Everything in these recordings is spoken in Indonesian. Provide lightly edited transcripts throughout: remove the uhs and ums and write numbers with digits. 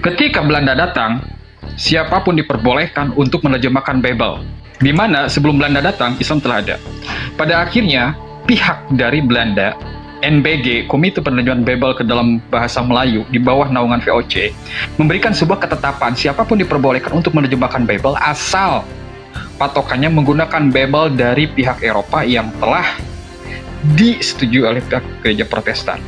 Ketika Belanda datang, siapapun diperbolehkan untuk menerjemahkan Bible. Di mana sebelum Belanda datang, Islam telah ada. Pada akhirnya, pihak dari Belanda, NBG, Komite Penerjemahan Bible ke dalam Bahasa Melayu, di bawah naungan VOC, memberikan sebuah ketetapan siapapun diperbolehkan untuk menerjemahkan Bible asal patokannya menggunakan Bible dari pihak Eropa yang telah disetujui oleh pihak gereja Protestan.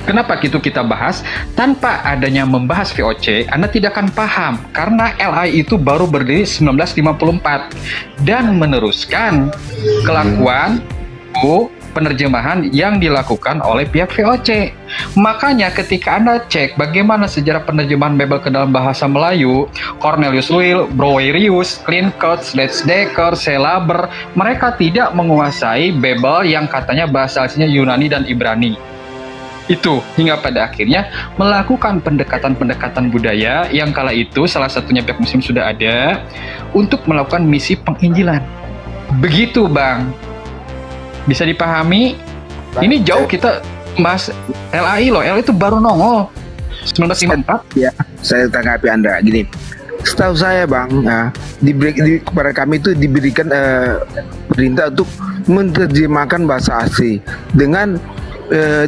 Kenapa gitu kita bahas? Tanpa adanya membahas VOC, Anda tidak akan paham karena LI itu baru berdiri 1954 dan meneruskan kelakuan penerjemahan yang dilakukan oleh pihak VOC. Makanya ketika Anda cek bagaimana sejarah penerjemahan Bible ke dalam bahasa Melayu, Cornelius Will, Browerius, Clincourt, Ledsdecker, Selaber, mereka tidak menguasai Bible yang katanya bahasa aslinya Yunani dan Ibrani. Itu hingga pada akhirnya melakukan pendekatan-pendekatan budaya yang kala itu salah satunya pihak Muslim sudah ada untuk melakukan misi penginjilan. Begitu Bang, bisa dipahami? Ini jauh kita mas LAI loh, LAI itu baru nongol 1954. Ya, saya tanggapi Anda gini. Setahu saya Bang, kepada kami itu diberikan perintah untuk menerjemahkan bahasa asli dengan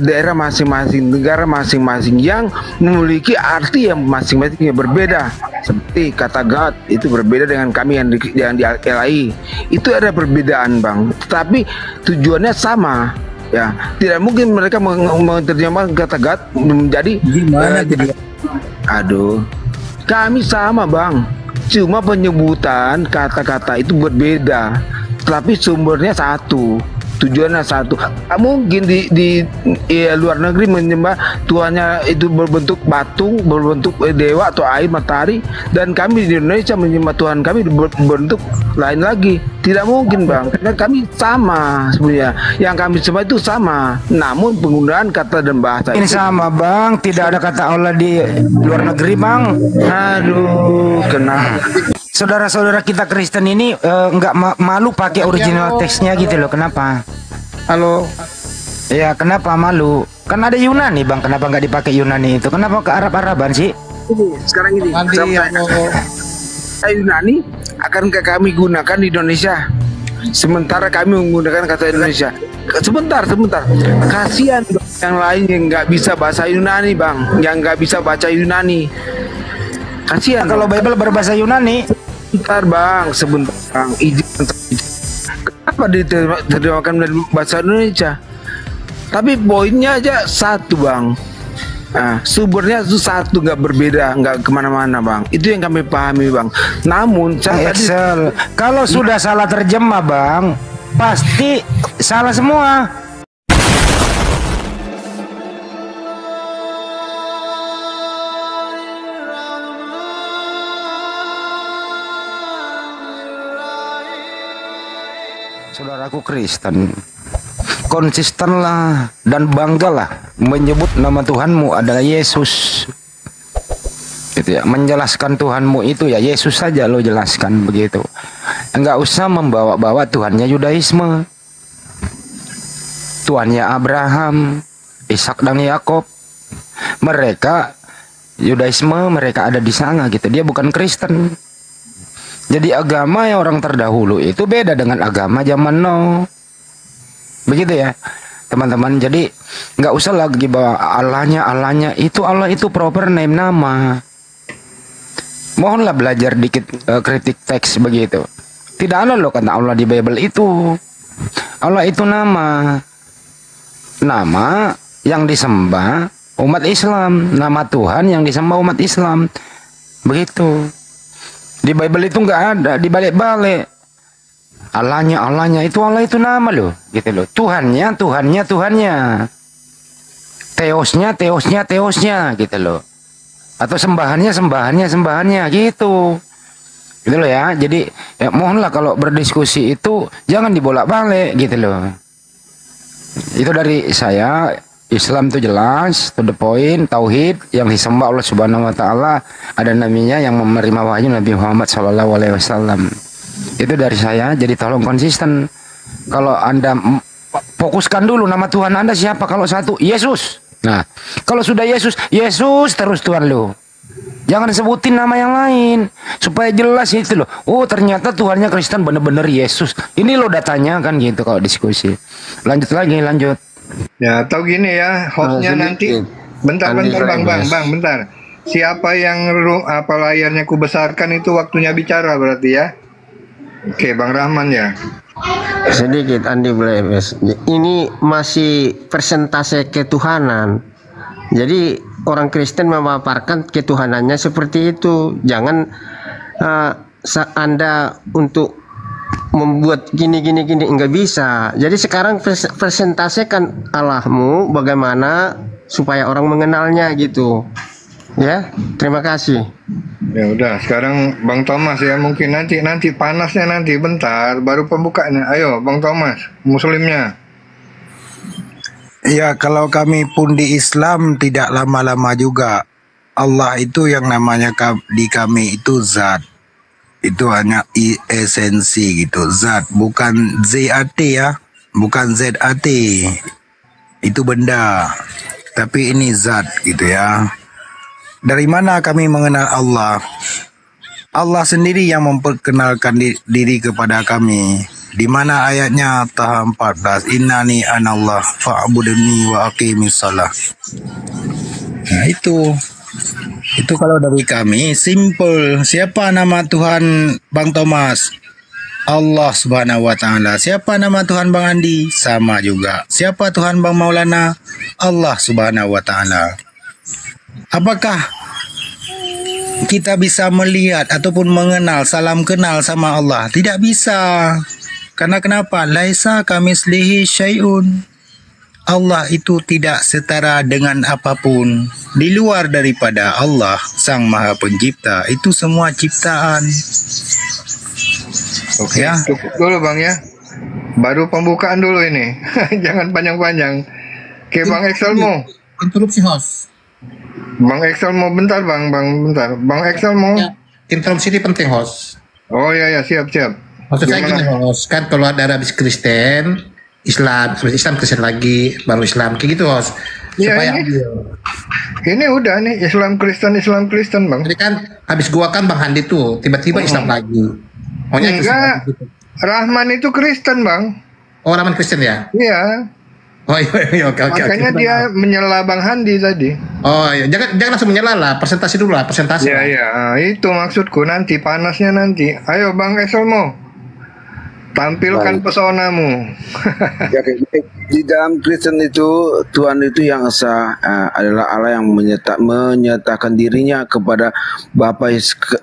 daerah masing-masing, negara masing-masing yang memiliki arti yang masing-masing yang berbeda. Seperti kata God itu berbeda dengan kami yang di LAI. Itu ada perbedaan Bang, tetapi tujuannya sama. Ya, tidak mungkin mereka menerjemahkan kata God menjadi gimana aduh. Kami sama Bang, cuma penyebutan kata-kata itu berbeda, tapi sumbernya satu. Tujuannya satu. Mungkin di luar negeri menyembah Tuhannya itu berbentuk patung, berbentuk dewa atau air, matahari, dan kami di Indonesia menyembah Tuhan kami berbentuk lain lagi. Tidak mungkin Bang, karena kami sama sebenarnya. Yang kami sembah itu sama, namun penggunaan kata dan bahasa ini itu sama Bang. Tidak ada kata Allah di luar negeri Bang. aduh, kenapa? Saudara-saudara kita Kristen ini nggak malu pakai original teksnya gitu loh. Kenapa? Halo. Ya kenapa malu? Kan ada Yunani Bang. Kenapa nggak dipakai Yunani itu? Kenapa ke Arab-Araban sih? Sekarang ini Yunani akankah kami gunakan di Indonesia? Sementara kami menggunakan kata Indonesia. Sebentar. Kasihan yang lain yang nggak bisa bahasa Yunani Bang, yang nggak bisa baca Yunani. Kasihan. Kalau Bible berbahasa Yunani. Sebentar Bang, izin. Kenapa diterjemahkan dari bahasa Indonesia? Tapi poinnya aja satu Bang. Nah, sumbernya itu satu, nggak berbeda, nggak kemana-mana Bang. Itu yang kami pahami Bang. Namun Excel, kalau sudah salah terjemah Bang, pasti salah semua. Saudaraku Kristen, konsistenlah dan banggalah menyebut nama Tuhanmu adalah Yesus. Gitu ya, menjelaskan Tuhanmu itu ya Yesus saja lo jelaskan begitu. Enggak usah membawa-bawa Tuhannya Yudaisme, Tuhannya Abraham, Ishak dan Yakob. Mereka Yudaisme, mereka ada di sana gitu. Dia bukan Kristen. Jadi agama yang orang terdahulu itu beda dengan agama zaman now. Begitu ya teman-teman. Jadi nggak usah lagi bawa Allahnya itu. Allah itu proper name, nama. Mohonlah belajar dikit kritik teks begitu. Tidak ada loh kata Allah di Bible itu. Allah itu nama yang disembah umat Islam, nama Tuhan yang disembah umat Islam. Begitu. Di Bible itu nggak ada, dibalik-balik. Allahnya itu, Allah itu nama loh, gitu loh. Tuhannya. Teosnya, gitu loh. Atau sembahannya, gitu. Gitu loh ya. Jadi ya mohonlah kalau berdiskusi itu jangan dibolak-balik, gitu loh. Itu dari saya. Islam itu jelas, to the point, tauhid yang disembah Allah Subhanahu wa taala, ada nabinya yang menerima wahyu Nabi Muhammad sallallahu alaihi wasallam. Itu dari saya, jadi tolong konsisten. Kalau Anda fokuskan dulu nama Tuhan Anda siapa? Kalau satu, Yesus. Nah, kalau sudah Yesus, Yesus terus Tuhan lo. Jangan sebutin nama yang lain supaya jelas itu loh. Oh, ternyata Tuhannya Kristen bener-bener Yesus. Ini lo datanya kan gitu kalau diskusi. Lanjut lagi, lanjut. Ya, atau gini ya, hostnya nanti. Bentar, bentar. Siapa yang apa layarnya ku besarkan itu waktunya bicara berarti ya. Oke, Bang Rahman ya. Sedikit Andi Blebes. Ini masih persentase ketuhanan. Jadi orang Kristen memaparkan ketuhanannya seperti itu. Jangan Anda untuk membuat gini enggak bisa. Jadi sekarang presentasekan Allahmu bagaimana supaya orang mengenalnya gitu. Ya, terima kasih. Ya udah, sekarang Bang Thomas ya, mungkin nanti panasnya nanti bentar baru pembukanya. Ayo Bang Thomas, muslimnya. Ya, kalau kami pun di Islam tidak lama-lama juga. Allah itu yang namanya di kami itu zat. Itu hanya esensi gitu, zat, bukan ZAT ya, bukan ZAT. Itu benda. Tapi ini zat gitu ya. Dari mana kami mengenal Allah? Allah sendiri yang memperkenalkan diri kepada kami. Di mana ayatnya? Taha 14. Innani anallah fa'budni wa aqimis shalah. Nah itu kalau dari kami simple. Siapa nama Tuhan Bang Thomas? Allah Subhanahu wa taala. Siapa nama Tuhan Bang Andi? Sama juga. Siapa Tuhan Bang Maulana? Allah Subhanahu wa taala. Apakah kita bisa melihat ataupun mengenal, salam kenal sama Allah? Tidak bisa. Karena kenapa? Laisa kamislihi syai'un. Allah itu tidak setara dengan apapun. Di luar daripada Allah, Sang Maha Pencipta, itu semua ciptaan. Oke, ya. Cukup dulu Bang ya. Baru pembukaan dulu ini. Jangan panjang-panjang. Oke, Bang Excelmo. Interupsi host. Bang Excel mau bentar bentar. Bang Excel mau. Ya, interupsi ini penting host. Oh ya siap. Maksud saya gini host, kan kalau ada habis Kristen, Islam Kristen lagi, baru Islam kayak gitu host. Ya, supaya ini udah nih Islam Kristen Bang. Jadi kan habis gua kan Bang Handi tuh tiba-tiba Islam lagi. Maunya enggak. Gitu. Rahman itu Kristen Bang. Oh Rahman Kristen ya? Iya. Oh iya, oke. Makanya dia menyela Bang Handi tadi. Oh iya, jangan langsung menyela lah, presentasi dulu lah, presentasi. Iya, itu maksudku nanti panasnya nanti. Ayo Bang Eselmo, tampilkan pesonamu. Di dalam Kristen itu Tuhan itu yang esa adalah Allah yang menyatakan dirinya kepada Bapa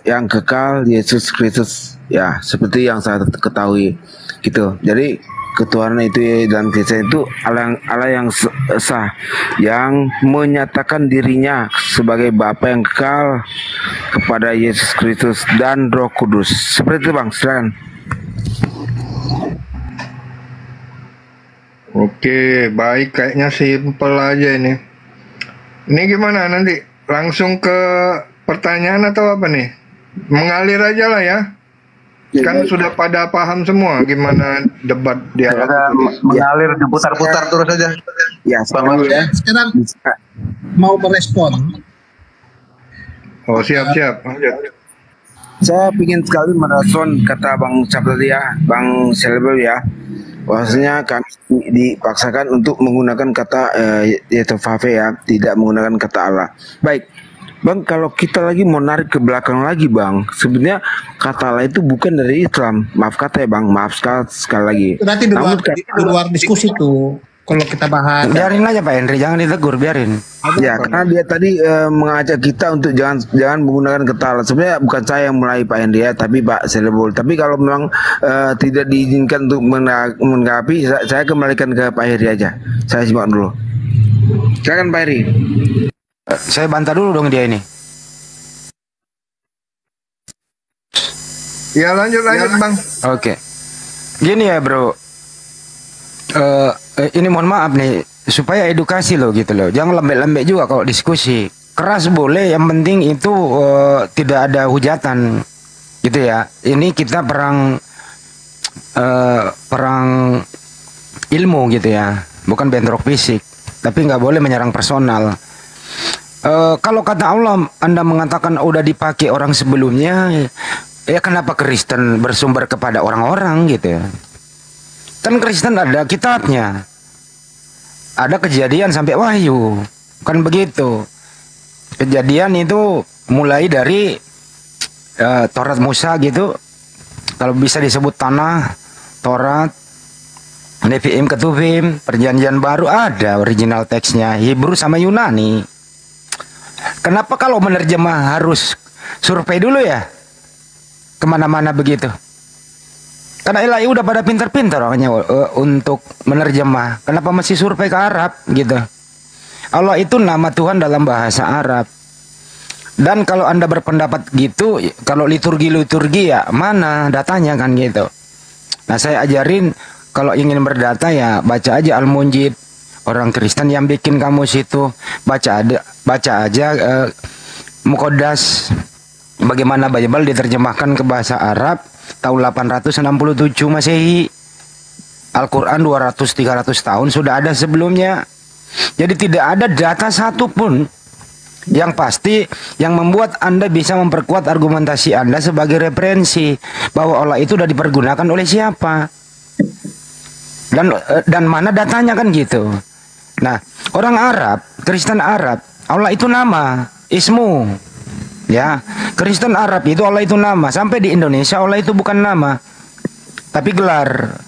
yang kekal, Yesus Kristus. Ya, seperti yang saya ketahui gitu. Jadi ketuhanan itu dalam Kristen itu Allah yang esa yang menyatakan dirinya sebagai Bapa yang kekal kepada Yesus Kristus dan Roh Kudus. Seperti itu Bang, silakan. Oke, baik, kayaknya simpel aja ini. Ini gimana nanti? Langsung ke pertanyaan atau apa nih? Mengalir aja lah ya. Kan sudah pada paham semua gimana debat dialog. Mengalir, diputar-putar terus aja. Ya, sekarang mau merespon. Oh, siap. Saya ingin sekali merespon kata Bang Captadi ya, Bang Selbel ya. Bahwasanya kami dipaksakan untuk menggunakan kata Yetofave ya, tidak menggunakan kata Allah. Baik, Bang, kalau kita lagi mau narik ke belakang lagi Bang, sebenarnya kata Allah itu bukan dari Islam. Maaf kata ya Bang, maaf sekali lagi. Nanti di luar diskusi tuh. Kalau kita bahas, biarin aja Pak Henry, jangan ditegur, biarin. Ya, karena dia tadi mengajak kita untuk jangan menggunakan kata Allah. Sebenarnya bukan saya yang mulai Pak Henry ya, tapi Pak Selbel. Tapi kalau memang tidak diizinkan untuk menanggapi, saya kembalikan ke Pak Henry aja. Saya simak dulu. Silakan Pak Henry. Saya bantah dulu dong dia ini. Ya lanjut Bang. Oke. Gini ya bro. Ini mohon maaf nih, supaya edukasi loh gitu loh. Jangan lembek-lembek juga kalau diskusi. Keras boleh, yang penting itu tidak ada hujatan gitu ya. Ini kita perang ilmu gitu ya, bukan bentrok fisik. tapi nggak boleh menyerang personal. Kalau kata Allah Anda mengatakan udah dipakai orang sebelumnya, ya kenapa Kristen bersumber kepada orang-orang gitu ya? Kan Kristen ada kitabnya, ada Kejadian sampai Wahyu, kan begitu. Kejadian itu mulai dari Taurat Musa gitu, kalau bisa disebut tanah, Taurat, Nevi'im, Ketuvim, Perjanjian Baru ada original teksnya, Hebrew sama Yunani. Kenapa kalau menerjemah harus survei dulu ya? Kemana-mana begitu. Karena LAI udah pada pintar-pintar orangnya untuk menerjemah. Kenapa masih survei ke Arab gitu? Allah itu nama Tuhan dalam bahasa Arab. Dan kalau Anda berpendapat gitu, kalau liturgi ya mana datanya kan gitu. Nah saya ajarin kalau ingin berdata ya baca aja Al-Munjid. Orang Kristen yang bikin kamus itu baca aja Muqaddas, bagaimana Bible diterjemahkan ke bahasa Arab tahun 867 Masehi. Al-Quran 200-300 tahun sudah ada sebelumnya. Jadi tidak ada data satupun yang pasti yang membuat Anda bisa memperkuat argumentasi Anda sebagai referensi bahwa Allah itu sudah dipergunakan oleh siapa dan mana datanya kan gitu. Nah, orang Arab, Kristen Arab, Allah itu nama, ismu. Ya, Kristen Arab itu Allah itu nama. Sampai di Indonesia Allah itu bukan nama, tapi gelar.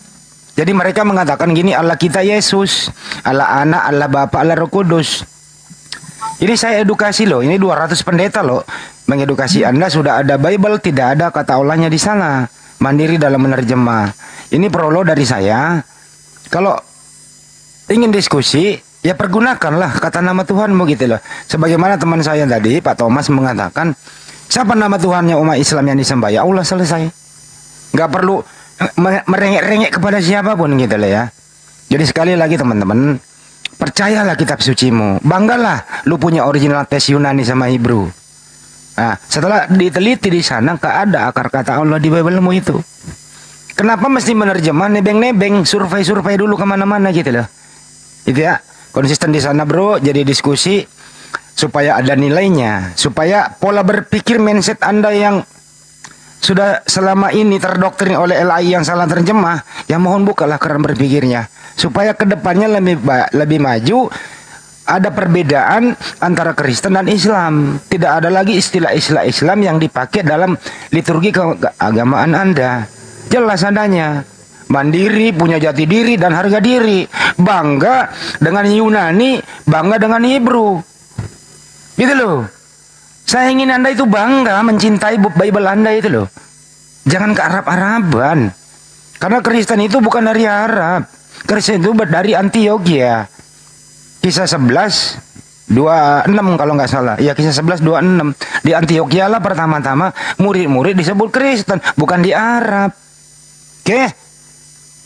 Jadi mereka mengatakan gini, Allah kita Yesus, Allah Anak, Allah Bapa, Allah Roh Kudus. Ini saya edukasi loh, ini 200 pendeta loh mengedukasi Anda. Sudah ada Bible, tidak ada kata Allahnya di sana. Mandiri dalam menerjemah. Ini prolog dari saya. Kalau ingin diskusi, ya pergunakanlah kata nama Tuhanmu gitu loh. Sebagaimana teman saya tadi, Pak Thomas mengatakan, siapa nama Tuhannya umat Islam yang disembah? Ya Allah, selesai. Nggak perlu merengek-rengek kepada siapapun gitu loh ya. Jadi sekali lagi teman-teman, percayalah kitab sucimu. Banggalah lu punya original teks Yunani sama Hebrew. Nah, setelah diteliti di sana, nggak ada akar kata Allah di Bible-mu itu. Kenapa mesti menerjemah nebeng-nebeng, survei-survei dulu kemana-mana gitu loh. Itu ya, konsisten di sana bro, jadi diskusi supaya ada nilainya, supaya pola berpikir mindset Anda yang sudah selama ini terdoktrin oleh LAI yang salah terjemah, ya mohon bukalah keran berpikirnya, supaya kedepannya lebih maju. Ada perbedaan antara Kristen dan Islam, tidak ada lagi istilah-istilah Islam yang dipakai dalam liturgi keagamaan Anda. Jelas adanya mandiri, punya jati diri dan harga diri, bangga dengan Yunani, bangga dengan Hebrew, gitu loh. Saya ingin Anda itu bangga mencintai Bible Anda itu loh. Jangan ke Arab-Araban, karena Kristen itu bukan dari Arab. Kristen itu dari Antioquia. Kisah 11:26 kalau nggak salah. Ya kisah 11:26. Di Antioquia lah pertama-tama murid-murid disebut Kristen, bukan di Arab. Oke,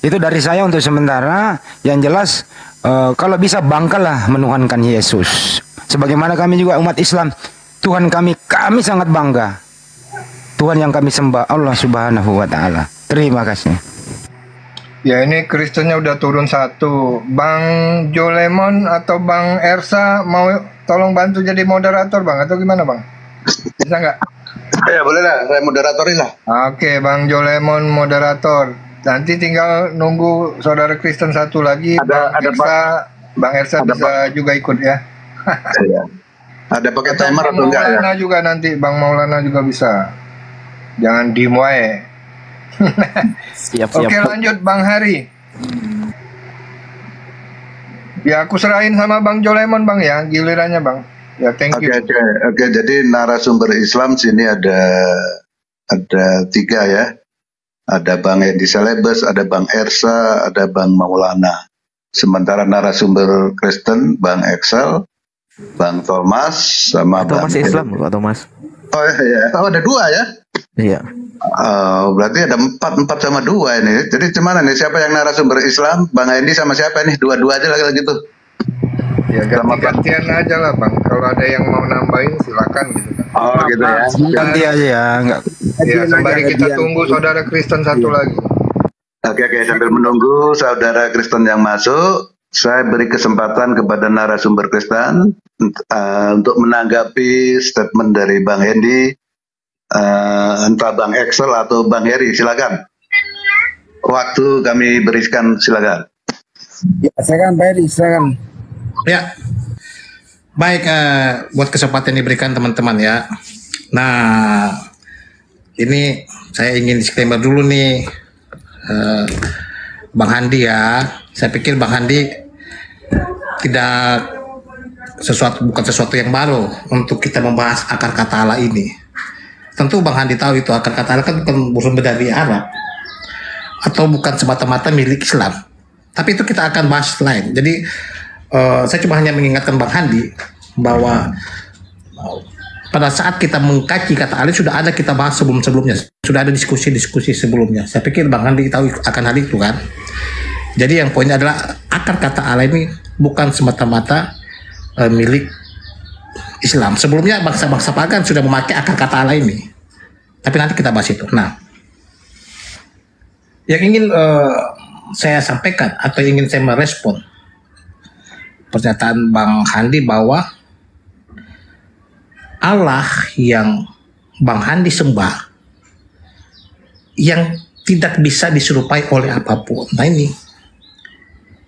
itu dari saya untuk sementara. Yang jelas kalau bisa banggalah menuhankan Yesus. Sebagaimana kami juga umat Islam, Tuhan kami sangat bangga. Tuhan yang kami sembah Allah Subhanahu wa Ta'ala. Terima kasih. Ya ini Kristennya udah turun satu. Bang Jolemon atau Bang Ersa mau tolong bantu jadi moderator Bang, atau gimana Bang? Bisa nggak? Ya boleh lah, saya moderatorin lah. Oke, Bang Jolemon moderator. Nanti tinggal nunggu saudara Kristen satu lagi. Bang Ersa bisa juga ikut ya. Ya. Ada pakai timer atau enggak ya? Maulana juga nanti, Bang Maulana juga bisa. Jangan diem wae. Siap. Oke, lanjut Bang Hari. Ya aku serahin sama Bang Jolemon Bang ya, gilirannya Bang. Ya thank you. Oke. Jadi narasumber Islam sini ada 3 ya. Ada Bang Edi Celebes, ada Bang Ersa, ada Bang Maulana. Sementara narasumber Kristen Bang Excel, Bang Thomas sama Bang Islam, Pak Thomas. Oh iya. Oh ada 2 ya? Iya. Berarti ada 4 sama 2 ini. Jadi gimana nih? Siapa yang narasumber Islam? Bang Edi sama siapa nih? 2 aja lagi gitu. Ya ganti-gantian aja lah Bang. Kalau ada yang mau nambahin silakan gitu kan. Oh gitu ya. Ganti aja ya, enggak. Ya sembari kita tunggu saudara Kristen satu lagi. Oke, sambil menunggu saudara Kristen yang masuk, saya beri kesempatan kepada narasumber Kristen untuk menanggapi statement dari Bang Hendy, entah Bang Excel atau Bang Heri, silakan. Waktu kami berikan, silakan. Ya, silakan Pak Heri, silakan. Ya, baik, buat kesempatan yang diberikan teman-teman ya. Nah, ini saya ingin disclaimer dulu nih, Bang Handi ya. Saya pikir Bang Handi bukan sesuatu yang baru untuk kita membahas akar kata Allah ini. Tentu Bang Handi tahu itu akar kata Allah kan bukan bersumber dari Arab atau bukan semata-mata milik Islam. Tapi itu kita akan bahas lain. Jadi saya cuma hanya mengingatkan Bang Handi bahwa pada saat kita mengkaji kata Allah sudah ada kita bahas sebelumnya, sudah ada diskusi-diskusi sebelumnya. Saya pikir Bang Handi tahu akan hal itu kan. Jadi yang poinnya adalah akar kata Allah ini bukan semata-mata milik Islam. Sebelumnya bangsa-bangsa pagan sudah memakai akar kata Allah ini. Tapi nanti kita bahas itu. Nah, yang ingin saya sampaikan atau ingin saya merespon pernyataan Bang Handi bahwa Allah yang Bang Handi sembah yang tidak bisa diserupai oleh apapun. Nah ini,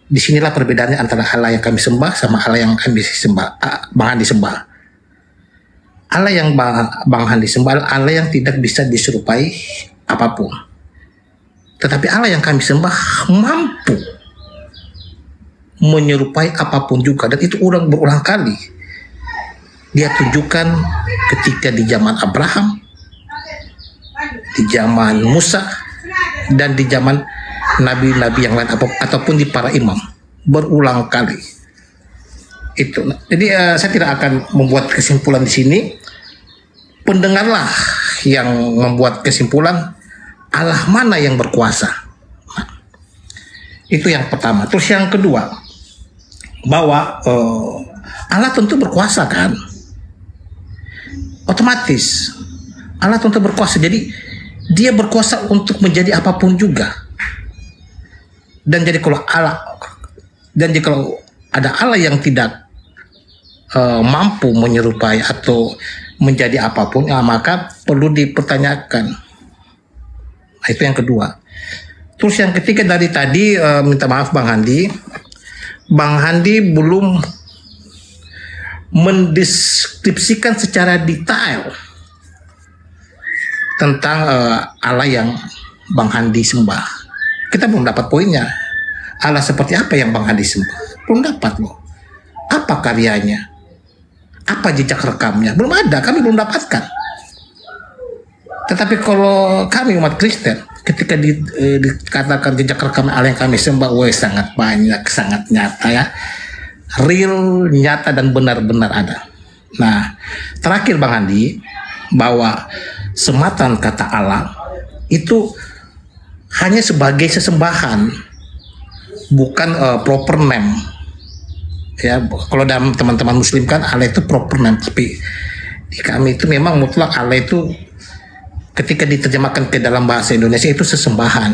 disinilah perbedaannya antara Allah yang kami sembah sama Allah yang kami sembah, Bang Handi sembah. Allah yang Bang Handi sembah, Allah yang tidak bisa diserupai apapun. Tetapi Allah yang kami sembah mampu menyerupai apapun juga, dan itu berulang kali dia tunjukkan ketika di zaman Abraham, di zaman Musa, dan di zaman nabi-nabi yang lain ataupun di para imam, berulang kali. Itu. Jadi saya tidak akan membuat kesimpulan di sini. Pendengarlah yang membuat kesimpulan Allah mana yang berkuasa. Nah, itu yang pertama. Terus yang kedua, bahwa Allah tentu berkuasa kan. Otomatis Allah tentu berkuasa, jadi dia berkuasa untuk menjadi apapun juga. Dan jadi kalau ada Allah yang tidak mampu menyerupai atau menjadi apapun, maka perlu dipertanyakan. Nah, itu yang kedua. Terus yang ketiga, dari tadi minta maaf Bang Handi belum mendeskripsikan secara detail tentang Allah yang Bang Handi sembah. Kita belum dapat poinnya. Allah seperti apa yang Bang Handi sembah? Belum dapat loh. Apa karyanya? Apa jejak rekamnya? Belum ada, kami belum dapatkan. Tetapi kalau kami umat Kristen, ketika dikatakan jejak rekam Allah yang kami sembah, sangat banyak, sangat nyata ya. Real, nyata, dan benar-benar ada. Nah, terakhir Bang Handi, bahwa sematan kata Allah itu hanya sebagai sesembahan, bukan proper name. Ya, kalau dalam teman-teman Muslim kan Allah itu proper name, tapi di kami itu memang mutlak Allah itu ketika diterjemahkan ke dalam bahasa Indonesia itu sesembahan.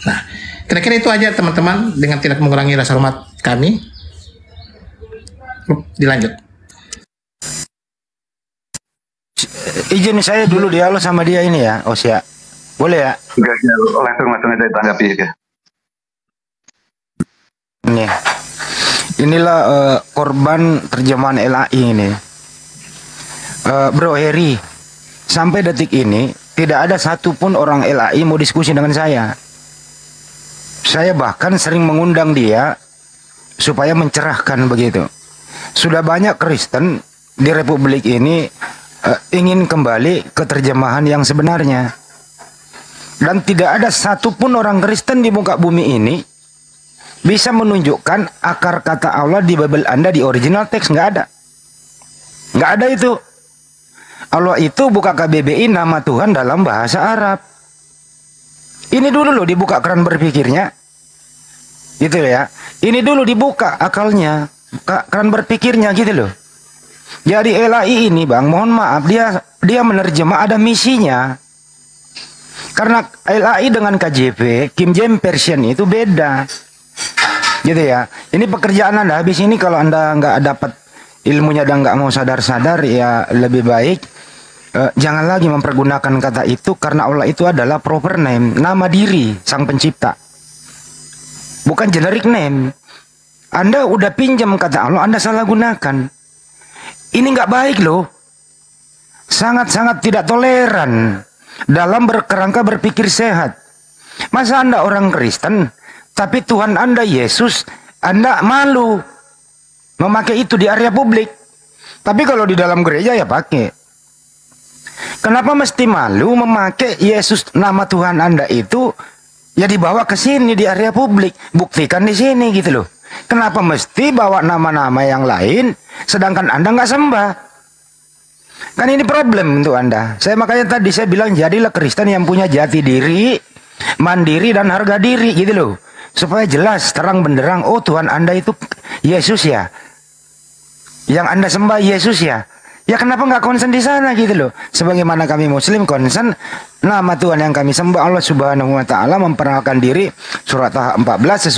Nah, kira-kira itu aja teman-teman, dengan tidak mengurangi rasa hormat kami. Dilanjut. Izin saya dulu dialog sama dia ini ya, Osya. Boleh ya? Langsung aja ditanggapi ya. Nih. Inilah korban terjemahan LAI ini. Bro Heri, sampai detik ini tidak ada satupun orang LAI mau diskusi dengan saya. Saya bahkan sering mengundang dia supaya mencerahkan begitu. Sudah banyak Kristen di Republik ini ingin kembali ke terjemahan yang sebenarnya. Dan tidak ada satupun orang Kristen di muka bumi ini bisa menunjukkan akar kata Allah di Bible Anda di original teks. Nggak ada. Nggak ada itu. Allah itu buka KBBI nama Tuhan dalam bahasa Arab. Ini dulu loh dibuka keran berpikirnya. Gitu ya. Ini dulu dibuka akalnya. Keran berpikirnya gitu loh. Jadi LAI ini Bang, mohon maaf, dia menerjemah ada misinya. Karena LAI dengan KJV, King James Version itu beda. Gitu ya. Ini pekerjaan Anda. Habis ini kalau Anda nggak dapat ilmunya dan nggak mau sadar-sadar, ya lebih baik jangan lagi mempergunakan kata itu, karena Allah itu adalah proper name, nama diri Sang Pencipta, bukan generic name. Anda udah pinjam kata Allah, Anda salah gunakan. Ini nggak baik loh. Sangat-sangat tidak toleran dalam berkerangka berpikir sehat. Masa Anda orang Kristen, tapi Tuhan Anda Yesus, Anda malu memakai itu di area publik. Tapi kalau di dalam gereja ya pakai. Kenapa mesti malu memakai Yesus, nama Tuhan Anda itu ya dibawa ke sini di area publik? Buktikan di sini gitu loh. Kenapa mesti bawa nama-nama yang lain sedangkan Anda nggak sembah? Kan ini problem untuk Anda. Makanya tadi saya bilang jadilah Kristen yang punya jati diri, mandiri dan harga diri gitu loh. Supaya jelas terang benderang, oh Tuhan Anda itu Yesus ya. Yang Anda sembah Yesus ya. Ya kenapa nggak konsen di sana gitu loh. Sebagaimana kami Muslim konsen nama Tuhan yang kami sembah Allah Subhanahu wa taala, memperkenalkan diri surat Taha 14,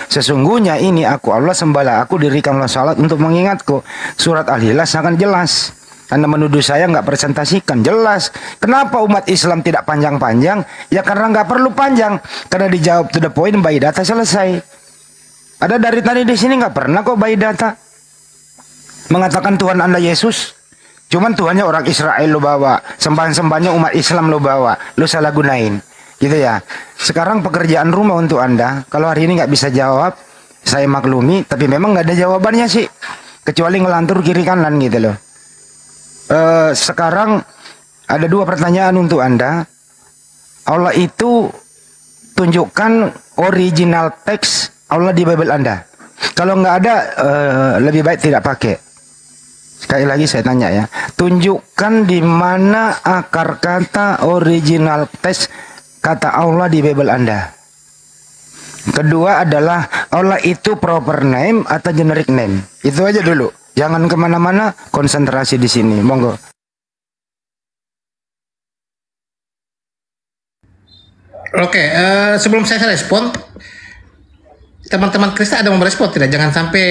sesungguhnya ini aku Allah, sembahlah aku, dirikanlah salat untuk mengingatku. Surat Al-Ikhlas sangat jelas. Anda menuduh saya nggak presentasikan, jelas. Kenapa umat Islam tidak panjang-panjang? Ya karena nggak perlu panjang, karena dijawab to the point, by data selesai. Ada dari tadi di sini nggak pernah kok by data mengatakan Tuhan Anda Yesus. Cuman Tuhannya orang Israel lo bawa, sembahan-sembahnya umat Islam lo bawa, lo salah gunain, gitu ya. Sekarang pekerjaan rumah untuk Anda, kalau hari ini nggak bisa jawab, saya maklumi, tapi memang nggak ada jawabannya sih, kecuali ngelantur kiri kanan gitu loh. Sekarang ada 2 pertanyaan untuk Anda. Allah itu tunjukkan original teks Allah di Bible Anda. Kalau nggak ada, lebih baik tidak pakai. Sekali lagi saya tanya ya, tunjukkan di mana akar kata original teks kata Allah di Bible Anda. Kedua adalah Allah itu proper name atau generic name. Itu aja dulu. Jangan kemana-mana, konsentrasi di sini. Monggo. Oke, sebelum saya respon, teman-teman Kristen ada mau merespon tidak? Jangan sampai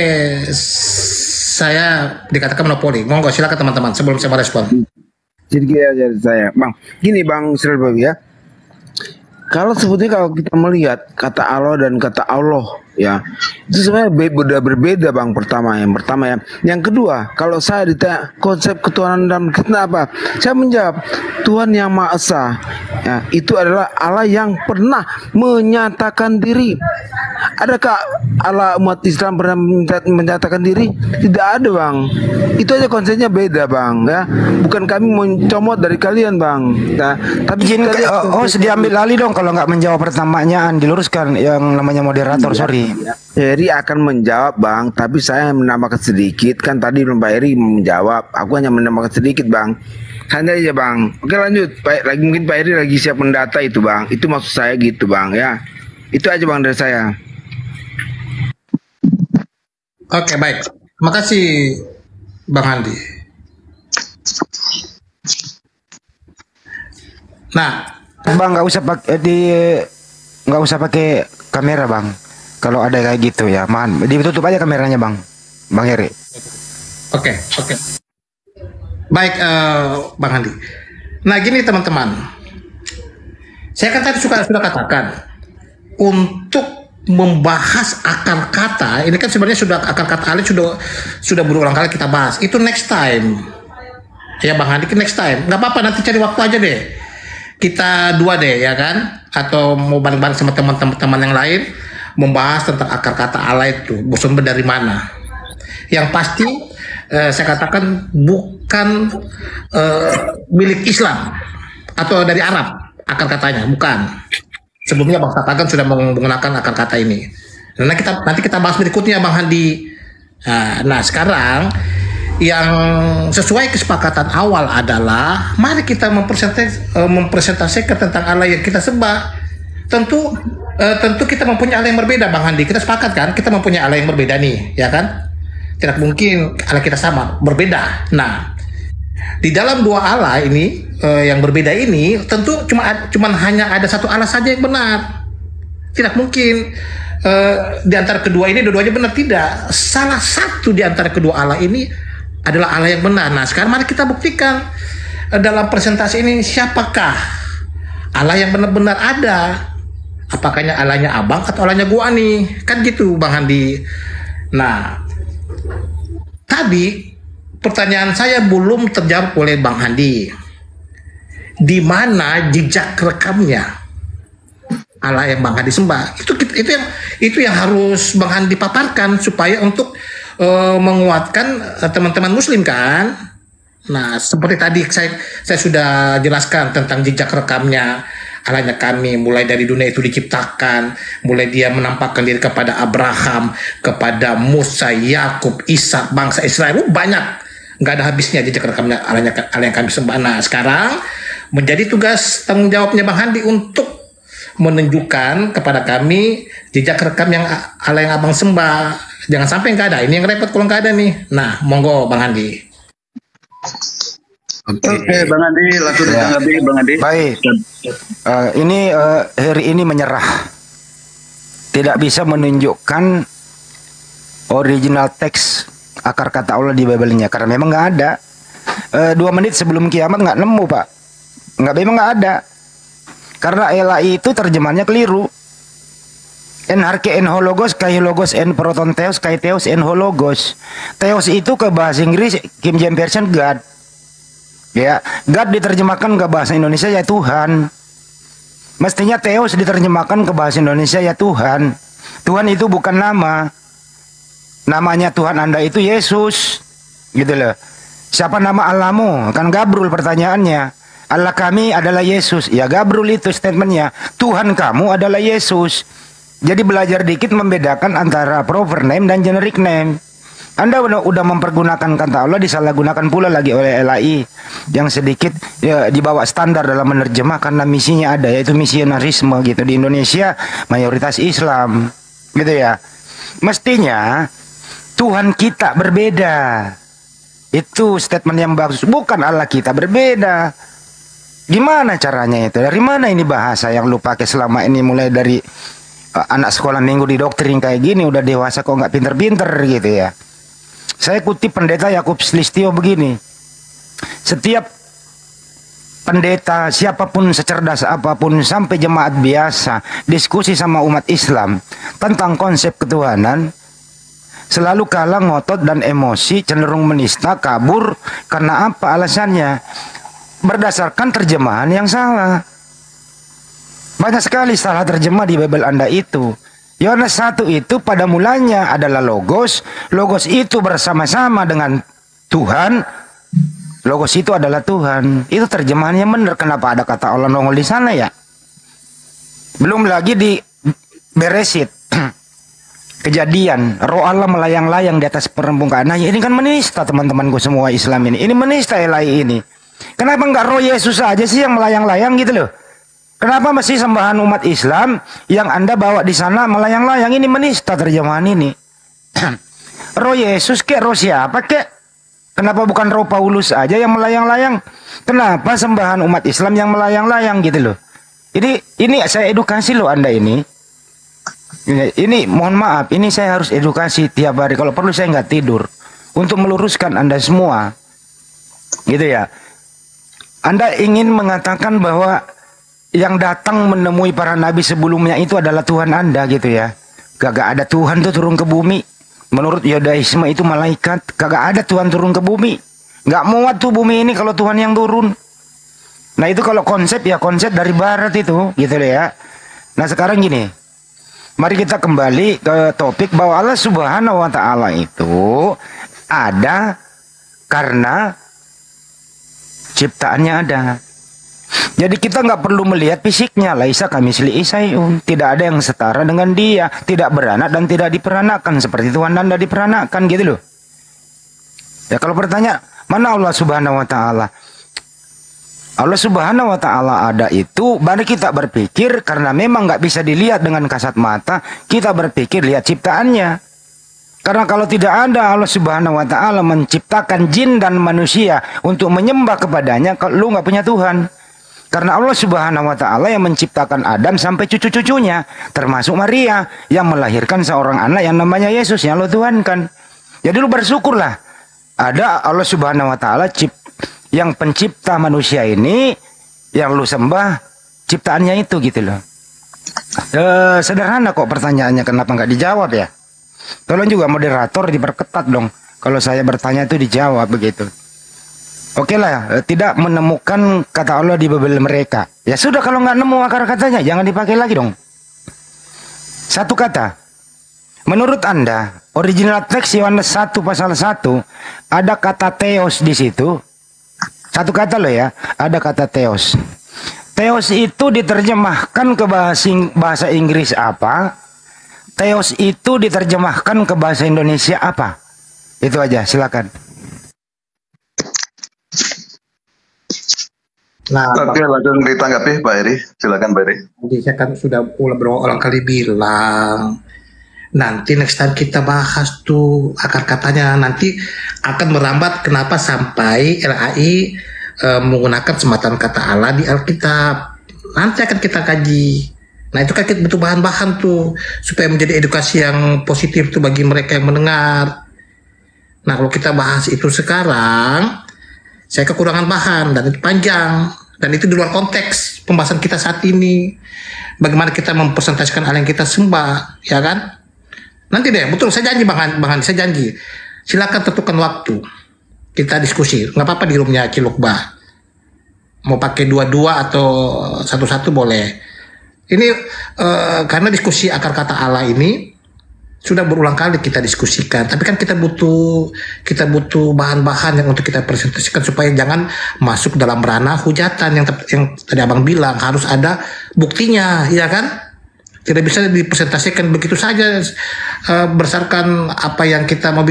saya dikatakan monopoli. Monggo, silakan teman-teman sebelum saya merespon. Jadi gini aja saya, Bang. Gini Bang Srilbawi ya. Kalau sebetulnya kalau kita melihat kata Allah dan kata Allah ya, itu sebenarnya berbeda Bang. Yang pertama ya. Yang kedua, kalau saya ditanya konsep ketuhanan dalam Kristen apa, saya menjawab Tuhan yang Maha Esa ya, itu adalah Allah yang pernah menyatakan diri. Adakah Allah umat Islam pernah menyatakan diri? Tidak ada Bang. Itu aja konsepnya beda Bang ya. Bukan kami mencomot dari kalian Bang. Nah, tapi diambil alih dong kalau nggak menjawab pertanyaan, diluruskan yang namanya moderator. Sorry. Heri akan menjawab Bang, tapi saya menambahkan sedikit. Kan tadi Mbak Heri menjawab, aku hanya menambahkan sedikit Bang. Hanya aja Bang. Oke lanjut. Mungkin Pak Heri lagi siap mendata itu Bang. Itu maksud saya gitu Bang ya. Itu aja Bang dari saya. Oke, baik. Makasih Bang Andi. Nah, Bang nggak usah pakai kamera Bang. Kalau ada kayak gitu ya, ditutup aja kameranya Bang Heri. Oke. Baik, Bang Andi. Nah gini teman-teman, saya kan tadi sudah katakan untuk membahas akar kata ini kan sebenarnya sudah akar kata Ali sudah berulang kali kita bahas. Itu next time ya Bang Andi, next time. Nggak apa-apa, nanti cari waktu aja deh. Kita 2 deh ya kan, atau mau bareng-bareng sama teman-teman yang lain membahas tentang akar kata Allah itu bersumber dari mana. Yang pasti saya katakan bukan milik Islam atau dari Arab akar katanya, bukan. Sebelumnya Bang Katakan sudah menggunakan akar kata ini. Nanti kita bahas berikutnya Bang Handi. Nah sekarang yang sesuai kesepakatan awal adalah mari kita mempresentasikan tentang Allah yang kita sembah. Tentu kita mempunyai Allah yang berbeda Bang Handi. Kita sepakat kan? Kita mempunyai Allah yang berbeda nih, ya kan? Tidak mungkin Allah kita sama, berbeda. Nah, di dalam 2 Allah ini yang berbeda ini tentu cuman hanya ada 1 Allah saja yang benar. Tidak mungkin di antara kedua ini dua-duanya benar, tidak. Salah satu di antara kedua Allah ini adalah Allah yang benar. Nah, sekarang mari kita buktikan dalam presentasi ini siapakah Allah yang benar-benar ada. Apakahnya Allahnya abang atau Allahnya gua nih? Kan gitu Bang Handi. Nah, tadi pertanyaan saya belum terjawab oleh Bang Handi. Di mana jejak rekamnya Allah yang Bang Handi sembah? Itu yang harus Bang Handi paparkan supaya untuk menguatkan teman-teman Muslim kan. Nah, seperti tadi saya sudah jelaskan tentang jejak rekamnya Allahnya kami, mulai dari dunia itu diciptakan, mulai dia menampakkan diri kepada Abraham, kepada Musa, Yakub, Ishak, bangsa Israel, banyak, nggak ada habisnya jejak rekamnya Allah yang kami sembah. Nah, sekarang menjadi tugas tanggung jawabnya Bang Handi untuk menunjukkan kepada kami jejak rekam yang Allah yang abang sembah. Jangan sampai nggak ada. Ini yang repot kalau nggak ada nih. Nah, monggo Bang Handi. Oke, Bang Handi, langsung ditanggapi Bang Handi. Baik. Ini hari ini menyerah. Tidak bisa menunjukkan original teks akar kata Allah di Bible-nya karena memang nggak ada. 2 menit sebelum kiamat nggak nemu, Pak. Memang nggak ada. Karena LAI itu terjemahannya keliru. En harke en hologos kai logos en proton theos kai theos en hologos. Theos itu ke bahasa Inggris King James Version God. Ya, God diterjemahkan ke bahasa Indonesia ya Tuhan. Mestinya theos diterjemahkan ke bahasa Indonesia ya Tuhan. Tuhan itu bukan nama. Namanya Tuhan Anda itu Yesus. Gitu loh. Siapa nama Allahmu? Kan Gabrul pertanyaannya. Allah kami adalah Yesus. Ya Gabrul itu statementnya. Tuhan kamu adalah Yesus. Jadi belajar dikit membedakan antara proper name dan generic name. Anda udah mempergunakan kata Allah, disalahgunakan pula lagi oleh LAI yang sedikit ya, dibawa standar dalam menerjemah karena misinya ada, yaitu misionarisme gitu. Di Indonesia mayoritas Islam gitu ya. Mestinya Tuhan kita berbeda. Itu statement yang bagus. Bukan Allah kita berbeda. Gimana caranya itu? Dari mana ini bahasa yang lu pakai selama ini, mulai dari anak sekolah minggu di doktrin kayak gini, udah dewasa kok nggak pinter-pinter gitu ya. Saya kutip pendeta Yakub Slistio begini. Setiap pendeta siapapun secerdas apapun sampai jemaat biasa diskusi sama umat Islam tentang konsep ketuhanan selalu kalah ngotot dan emosi, cenderung menista, kabur. Karena apa alasannya? Berdasarkan terjemahan yang salah. Banyak sekali salah terjemah di Bible Anda itu. Yohanes 1 itu pada mulanya adalah Logos. Logos itu bersama-sama dengan Tuhan. Logos itu adalah Tuhan. Itu terjemahannya benar. Kenapa ada kata Allah nongol di sana ya? Belum lagi di Beresit. Kejadian. Roh Allah melayang-layang di atas permukaan. Nah ini kan menista teman-temanku semua Islam ini. Ini menista LAI ini. Kenapa nggak roh Yesus aja sih yang melayang-layang gitu loh? Kenapa mesti sembahan umat Islam yang Anda bawa di sana melayang-layang? Ini menista terjemahan ini. Roh Yesus kek, roh siapa kek? Kenapa bukan roh Paulus aja yang melayang-layang? Kenapa sembahan umat Islam yang melayang-layang gitu loh? Ini saya edukasi loh Anda ini. Ini mohon maaf, ini saya harus edukasi tiap hari. Kalau perlu saya nggak tidur untuk meluruskan Anda semua. Gitu ya. Anda ingin mengatakan bahwa yang datang menemui para nabi sebelumnya itu adalah Tuhan Anda gitu ya. Kagak ada Tuhan tuh turun ke bumi. Menurut Yudaisme itu malaikat. Kagak ada Tuhan turun ke bumi. Nggak muat tuh bumi ini kalau Tuhan yang turun. Nah itu kalau konsep ya konsep dari barat itu gitu deh ya. Nah sekarang gini. Mari kita kembali ke topik bahwa Allah Subhanahu wa Ta'ala itu ada karena ciptaannya ada. Jadi kita nggak perlu melihat fisiknya. Laisa kamisli isaiun. Tidak ada yang setara dengan dia. Tidak beranak dan tidak diperanakan. Seperti Tuhan Anda diperanakan gitu loh. Ya kalau bertanya, mana Allah Subhanahu wa Ta'ala? Allah Subhanahu wa Ta'ala ada itu, baru kita berpikir karena memang nggak bisa dilihat dengan kasat mata. Kita berpikir lihat ciptaannya. Karena kalau tidak ada Allah Subhanahu wa Ta'ala menciptakan jin dan manusia untuk menyembah kepadanya, kalau lu nggak punya Tuhan. Karena Allah Subhanahu wa taala yang menciptakan Adam sampai cucu-cucunya, termasuk Maria yang melahirkan seorang anak yang namanya Yesus yang Allah tuhankan. Jadi lu bersyukurlah ada Allah Subhanahu wa taala yang pencipta manusia ini, yang lu sembah ciptaannya itu gitu loh. Sederhana kok pertanyaannya, kenapa nggak dijawab ya? Tolong juga moderator diperketat dong. Kalau saya bertanya itu dijawab begitu. Oke lah, tidak menemukan kata Allah di Bible mereka. Ya sudah, kalau nggak nemu akar katanya, jangan dipakai lagi dong. Satu kata. Menurut Anda, original teks Yohanes 1 pasal 1, ada kata theos di situ. Satu kata loh ya, ada kata theos. Theos itu diterjemahkan ke bahasa Inggris apa? Theos itu diterjemahkan ke bahasa Indonesia apa? Itu aja, silakan. Nah, Oke, langsung ditanggapi Pak Eri. Silakan Pak Eri. Jadi saya kan sudah berulang kali bilang, nanti next time kita bahas tuh akar katanya, nanti akan merambat kenapa sampai LAI menggunakan sematan kata Allah di Alkitab. Nanti akan kita kaji. Nah itu kan kita butuh bahan-bahan tuh supaya menjadi edukasi yang positif tuh bagi mereka yang mendengar. Nah kalau kita bahas itu sekarang, saya kekurangan bahan dan itu panjang dan itu di luar konteks pembahasan kita saat ini. Bagaimana kita mempresentasikan hal yang kita sembah, ya kan? Nanti deh, betul, saya janji Bang Handi, saya janji. Silakan tentukan waktu kita diskusi. Nggak apa-apa di roomnya Cilukba. Mau pakai dua-dua atau satu-satu boleh. Ini karena diskusi akar kata Allah ini sudah berulang kali kita diskusikan, tapi kan kita butuh bahan-bahan yang untuk kita presentasikan supaya jangan masuk dalam ranah hujatan yang tadi Abang bilang, harus ada buktinya, ya kan? Tidak bisa dipresentasikan begitu saja berdasarkan apa yang kita mau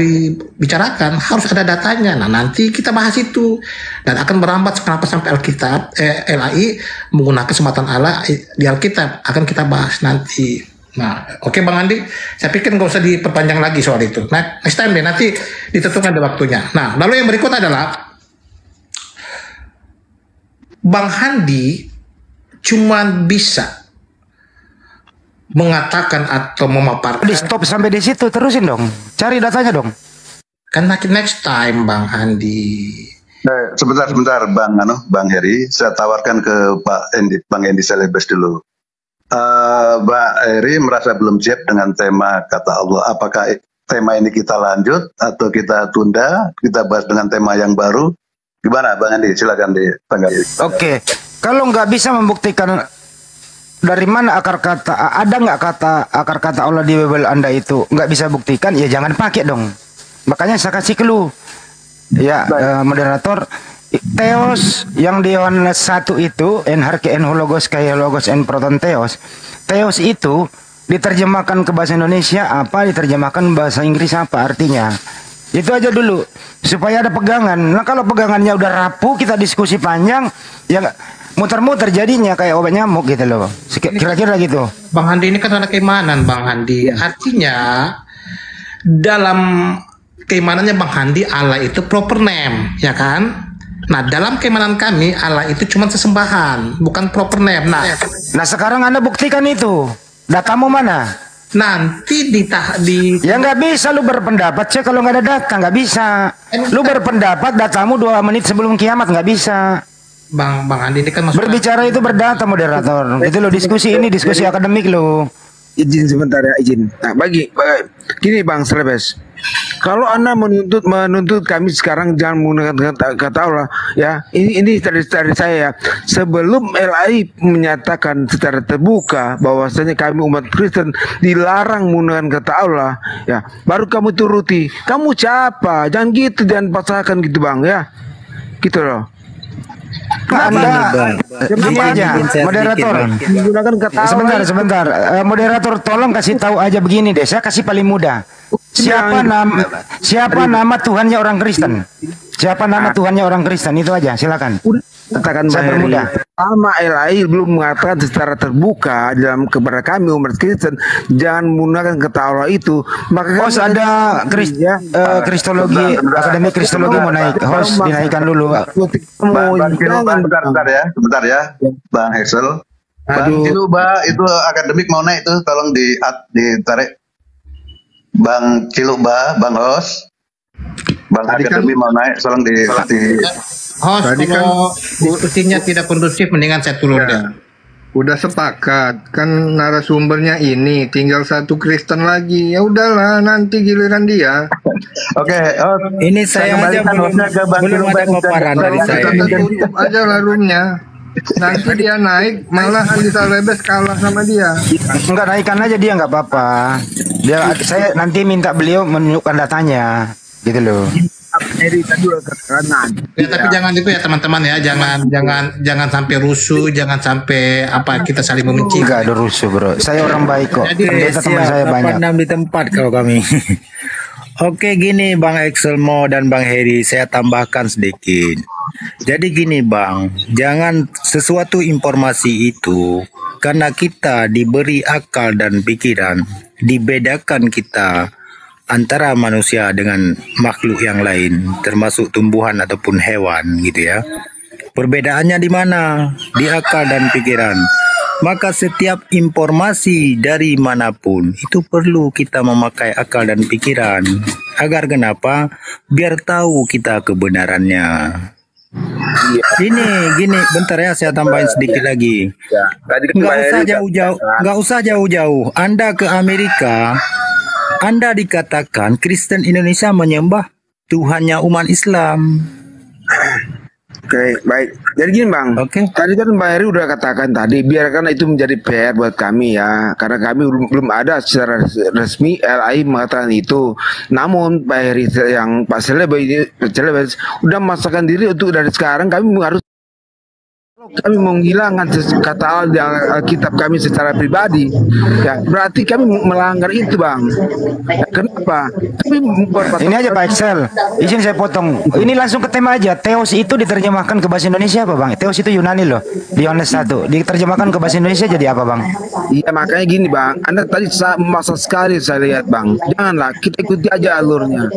bicarakan, harus ada datanya. Nah nanti kita bahas itu dan akan merambat kenapa sampai Alkitab LAI menggunakan sematan Allah di Alkitab, akan kita bahas nanti. Nah, oke Bang Andi, saya pikir nggak usah diperpanjang lagi soal itu. Nah, next time deh, nanti ditentukan ada waktunya. Nah, lalu yang berikut adalah Bang Handi cuman bisa mengatakan atau memaparkan. Di stop sampai di situ, terusin dong. Cari datanya dong. Kan next time Bang Handi. Sebentar Bang Heri, saya tawarkan ke Bang Endi Celebes dulu. Mbak Eri merasa belum siap dengan tema kata Allah. Apakah tema ini kita lanjut atau kita tunda? Kita bahas dengan tema yang baru. Gimana Bang Andi? Silakan ditanggapi. Oke, kalau nggak bisa membuktikan dari mana akar kata, ada nggak kata akar kata Allah di Bible Anda itu nggak bisa buktikan, ya jangan pakai dong. Makanya saya kasih clue. Ya, moderator. Theos yang di Yohanes 1 itu en hologos kaya logos en proton theos. Theos itu diterjemahkan ke bahasa Indonesia apa, diterjemahkan bahasa Inggris apa artinya. Itu aja dulu supaya ada pegangan. Nah kalau pegangannya udah rapuh, kita diskusi panjang, ya muter-muter jadinya kayak obat nyamuk gitu loh. Kira-kira gitu. Bang Handi ini kan anak keimanan Bang Handi. Artinya dalam keimanannya Bang Handi, Allah itu proper name, ya kan? Nah dalam keimanan kami Allah itu cuma sesembahan, bukan proper name. Nah sekarang Anda buktikan itu. Datamu mana? Nanti ya nggak bisa lu berpendapat sih kalau nggak ada data, nggak bisa. Lu berpendapat datamu 2 menit sebelum kiamat, nggak bisa. Bang Andi ini kan berbicara itu berdata moderator. Itu lo diskusi ini diskusi akademik lo. Izin sebentar ya, izin. Nah, gini Bang Celebes. Kalau Anda menuntut kami sekarang jangan menggunakan kata Allah, ya. Ini dari saya ya. Sebelum LAI menyatakan secara terbuka bahwasanya kami umat Kristen dilarang menggunakan kata Allah, ya, baru kamu turuti. Kamu siapa? Jangan gitu, jangan pasahkan gitu, Bang, ya. Gitu loh. Gini aja, moderator. Menggunakan kata Allah. Sebentar. Moderator, tolong kasih tahu aja begini deh. Saya kasih paling mudah. Siapa nama Tuhannya orang Kristen? Siapa nama Tuhannya orang Kristen? Itu aja, silakan. katakan Saya Bang Heri, permudah. sama LAI belum mengatakan secara terbuka dalam kepada kami umat Kristen jangan menggunakan kata Allah itu, maka Host ada kristologi, akademi kristologi mau naik. Host dinaikkan dulu. Bang Ciluba, bentar ya, Bang Hexel. Bang Ciluba itu akademik mau naik tuh, tolong ditarik. Bang Ciluba, Bang Host, Bang Tadi kan- akademik mau naik, tolong di Host, Tadi kalau diskusinya tidak kondusif, mendingan saya turun deh. Ya, udah sepakat kan narasumbernya ini tinggal satu Kristen lagi. Ya udahlah, nanti giliran dia. Oke, Ini saya aja kembalikan belum, hostnya ke Bang belum Ciluba. ada paparan dari saya. Kita tutup aja lah roomnya. Nanti dia naik, malah Andi Salebes kalah sama dia. Enggak, naikkan aja dia, nggak apa-apa. Saya nanti minta beliau menunjukkan datanya, gitu loh. Heri tadi udah katakan. Ya, tapi jangan itu ya teman-teman ya, jangan sampai rusuh, jangan sampai kita saling membenci. Enggak ada rusuh, bro. Saya orang baik kok. Jadi, Pendeta teman Siap, saya banyak. 86 di tempat kalau kami. Oke, gini Bang Exelmo dan Bang Heri, saya tambahkan sedikit. Jadi gini Bang, jangan sesuatu informasi itu karena kita diberi akal dan pikiran, dibedakan kita antara manusia dengan makhluk yang lain, termasuk tumbuhan ataupun hewan gitu ya. Perbedaannya di mana? Di akal dan pikiran. Maka setiap informasi dari manapun itu perlu kita memakai akal dan pikiran. Agar kenapa? Biar tahu kita kebenarannya. Ini gini, bentar ya saya tambahin sedikit lagi. Ya, tadi kan Nggak Bang usah Heri jauh-jauh, katakan, nggak usah jauh-jauh. Anda ke Amerika, Anda dikatakan Kristen Indonesia menyembah Tuhannya umat Islam. Oke, baik. Jadi gini Bang, Oke. tadi kan Bang Heri udah katakan tadi, biarkan itu menjadi PR buat kami ya, karena kami belum ada secara resmi LAI mengatakan itu. Namun Pak Heri yang Pak Celebes udah memaksakan diri untuk dari sekarang kami harus kami menghilangkan kata Allah di Alkitab kami secara pribadi, ya berarti kami melanggar itu Bang. Ya, kenapa? Kami Ini aja Pak Excel, izin saya potong. Ini langsung ke tema aja. Theos itu diterjemahkan ke bahasa Indonesia apa Bang? Theos itu Yunani loh. Di Yohanes 1 diterjemahkan ke bahasa Indonesia jadi apa Bang? Iya makanya gini Bang, Anda tadi memaksa sekali saya lihat Bang. Janganlah, kita ikuti aja alurnya.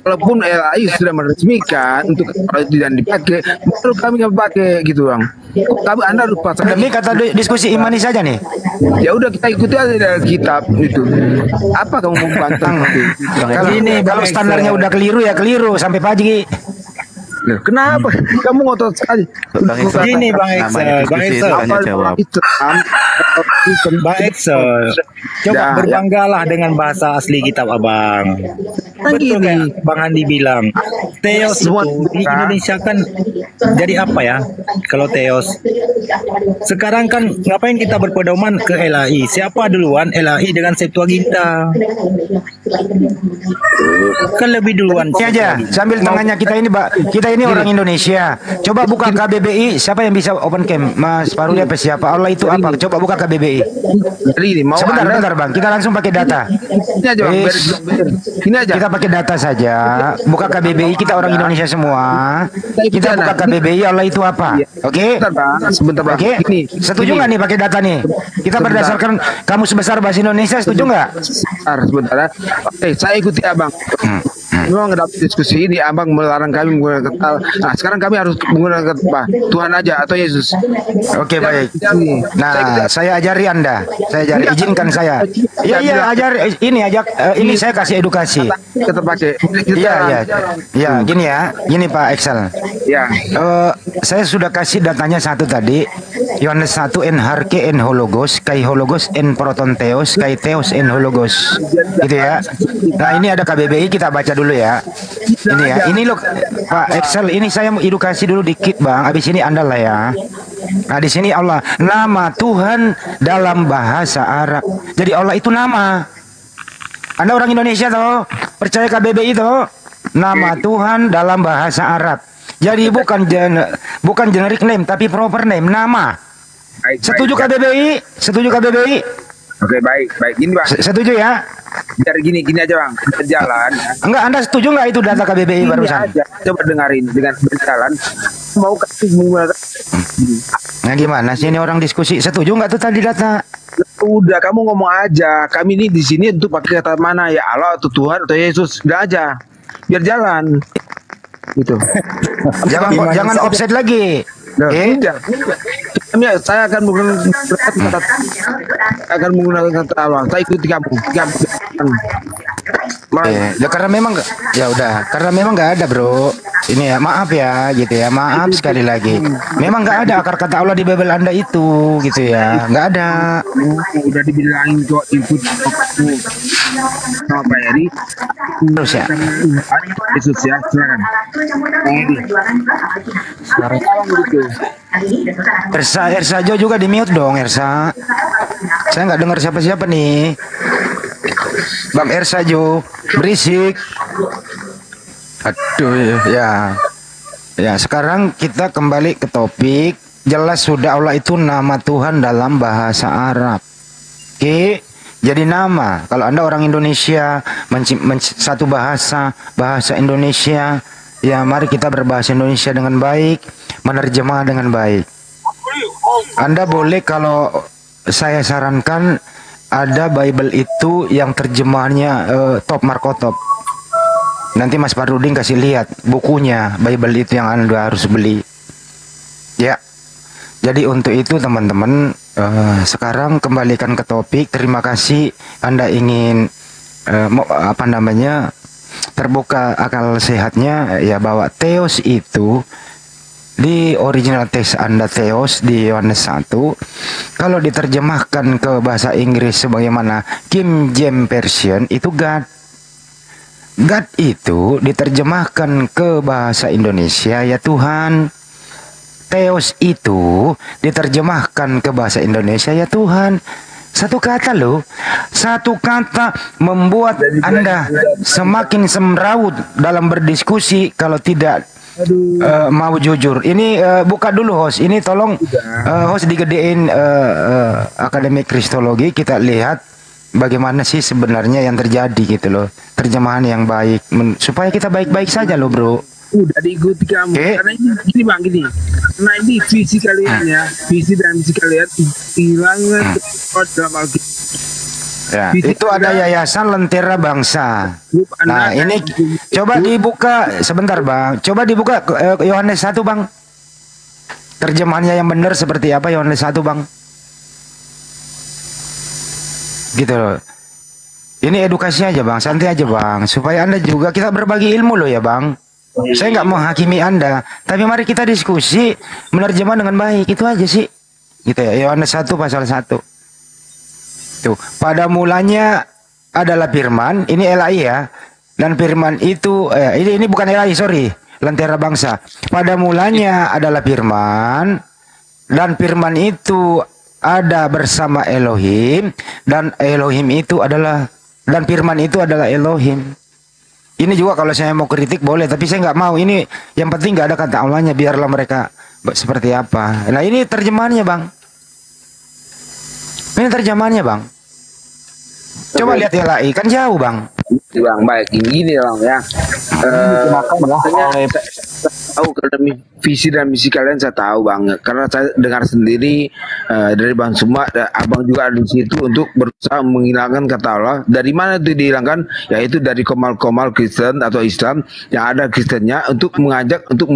Kalaupun LAI sudah meresmikan untuk itu dan dipakai, baru kami nggak pakai gitu Bang. Kami Anda harus pasang. Demi kata diskusi imani saja nih. Ya udah kita ikuti aja dari kitab itu. Apa kamu mau bantang itu? Kalau standarnya udah keliru ya keliru sampai pagi. Loh, kenapa? Kamu ngotot sekali. Gini Bang Excel, Bang Excel, Bang Excel, coba Ya, berbanggalah dengan bahasa asli kitab Abang. Kan Betul gini. kayak Bang Andi bilang, Theos Semua itu di Indonesia kan jadi apa ya? Kalau Theos, sekarang kan ngapain kita berpedoman ke LAI? Siapa duluan LAI dengan Septuaginta? Kan lebih duluan. Ini aja sambil tangannya kita ini orang Indonesia. Coba buka KBBI. Siapa yang bisa open cam? Mas Paruli apa siapa? Allah itu apa? Coba buka KBBI. Jadi ini mau Sebentar Bang. Kita langsung pakai data. Ini aja Bang. Ini aja. Kita pakai data saja. Buka KBBI, kita orang Indonesia semua. Kita buka KBBI, Allah itu apa? Oke? Sebentar Bang. Oke? Ini. Setuju nggak nih pakai data nih? Kita berdasarkan kamus besar bahasa Indonesia, setuju nggak? Sebentar ya. Oke, saya ikuti Abang. Memang dalam diskusi ini Abang melarang kami menggunakan kata. Nah, sekarang kami harus menggunakan apa? Tuhan aja atau Yesus. Oke, baik. Nah, saya ajari Anda. Saya ajari, izinkan saya. Iya, ajar ini ini saya kasih edukasi. Kita pakai. Iya, gini ya. Gini Pak Excel. Ya. Saya sudah kasih datanya satu tadi. Yohanes 1 en harke en hologos, kai hologos en proton theos, kai theos en hologos. Gitu ya. Nah, ini ada KBBI, kita baca dulu ya. Ini ya. Ini loh Pak Excel, ini saya mau edukasi dulu dikit Bang. Habis ini Anda lah ya. Nah, di sini Allah, nama Tuhan dalam bahasa Arab. Jadi Allah itu nama. Anda orang Indonesia toh, percaya KBBI toh? Nama Tuhan dalam bahasa Arab. Jadi bukan generic name tapi proper name, nama. Setuju KBBI? Setuju KBBI? Oke, baik. Gini Bang, Setuju ya? biar gini aja Bang, berjalan. Enggak, Anda setuju nggak itu data KBBI Ini barusan? aja, coba dengarin dengan berjalan. Mau kasih menggunakan. Nah gimana sih ini orang diskusi? Setuju nggak tuh tadi data? Udah, kamu ngomong aja. Kami ini di sini untuk pakai kata mana, ya Allah atau Tuhan atau Yesus, udah aja. Biar jalan. Gitu. Jangan offset lagi. Nah, tidak. Saya akan menggunakan kata Allah. Saya ikuti kamu. Ya karena memang karena memang nggak ada bro. Ini ya maaf ya gitu ya, maaf sekali lagi. Memang nggak ada akar kata Allah di Bible Anda itu gitu ya, nggak ada. Udah dibilangin kok ikut sama Pak Eri. Terus ya. Yesus ya, silakan. Ersa Jo juga di mute dong Ersa. Saya nggak dengar siapa-siapa nih. Bang Ersa Jo berisik. Aduh ya. Ya sekarang kita kembali ke topik. Jelas sudah Allah itu nama Tuhan dalam bahasa Arab. Oke. Jadi nama. Kalau Anda orang Indonesia satu bahasa Indonesia, ya mari kita berbahasa Indonesia dengan baik, menerjemah dengan baik. Anda boleh, kalau saya sarankan, ada Bible itu yang terjemahannya top markotop. Nanti Mas Farudin kasih lihat bukunya Bible itu yang Anda harus beli. Ya. Jadi untuk itu teman-teman, sekarang kembalikan ke topik. Terima kasih Anda ingin terbuka akal sehatnya ya, bahwa Theos itu di original text Anda, Theos di Yohanes 1, kalau diterjemahkan ke bahasa Inggris sebagaimana King James Version itu God. God itu diterjemahkan ke bahasa Indonesia ya Tuhan. Theos itu diterjemahkan ke bahasa Indonesia ya Tuhan. Satu kata loh, satu kata membuat Anda semakin semrawut dalam berdiskusi kalau tidak mau jujur. Ini buka dulu host, ini tolong host digedein akademik kristologi, kita lihat bagaimana sih sebenarnya yang terjadi gitu loh. Terjemahan yang baik, supaya kita baik-baik saja loh bro. Udah diikuti kamu. Karena ini Bang, gini. Nah ini visi kalian ya, visi dan misi kalian hilangnya dalam Alkitab. Ya, itu ada Yayasan Lentera Bangsa. Nah ini coba dibuka sebentar Bang. Coba dibuka Yohanes 1 Bang. Terjemahannya yang benar seperti apa Yohanes 1 Bang? Gitu loh. Ini edukasi aja Bang, santai aja Bang, supaya Anda juga, kita berbagi ilmu loh ya Bang. Saya nggak mau hakimi Anda, tapi mari kita diskusi, menerjemah dengan baik, itu aja sih. Gitu ya, Yohanes 1 pasal 1. Tuh, pada mulanya adalah firman, ini LAI ya. Dan firman itu ini bukan LAI, sorry, Lentera Bangsa. Pada mulanya adalah firman, dan firman itu ada bersama Elohim, dan Elohim itu adalah, dan firman itu adalah Elohim. Ini juga kalau saya mau kritik boleh, tapi saya nggak mau. Ini yang penting nggak ada kata Allahnya, biarlah mereka seperti apa. Nah ini terjemahannya Bang. Ini terjemahannya Bang. Coba lihat ya LAI, kan jauh Bang. Bang, baik, gini Bang ya. Tahu karena visi dan misi kalian saya tahu Bang, karena saya dengar sendiri dari Bang Suma, Abang juga ada di situ untuk berusaha menghilangkan kata Allah. Dari mana itu dihilangkan? Yaitu dari komal-komal Kristen atau Islam yang ada Kristennya, untuk mengajak untuk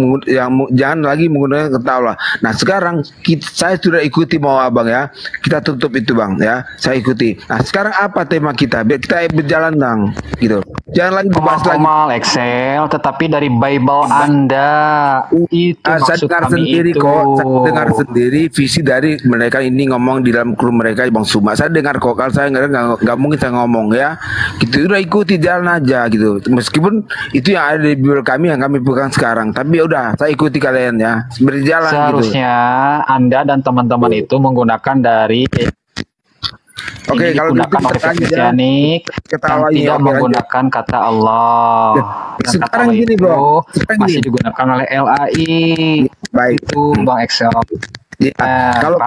jangan lagi menggunakan kata Allah. Nah sekarang saya sudah ikuti mau Abang ya, kita tutup itu Bang ya, saya ikuti. Nah sekarang apa tema kita? Biar kita berjalan Bang, gitu. Jangan lagi dibahas lagi Excel, tetapi dari Bible Anda. Itu saya dengar sendiri itu. Saya dengar sendiri visi dari mereka ini ngomong di dalam grup mereka Bang Suma. Saya dengar kok, kalau saya nggak mungkin saya ngomong ya. Gitu, udah ikuti jalan aja gitu. Meskipun itu yang ada di Bible kami yang kami pegang sekarang, tapi udah saya ikuti kalian ya, berjalan. Seharusnya gitu. Anda dan teman-teman itu menggunakan dari Oke, kalau digunakan oleh Kristianik yang tidak menggunakan kata Allah. Dan sekarang kata gini bro, masih digunakan oleh LAI. Baik itu Bang Excel. Ya, kalau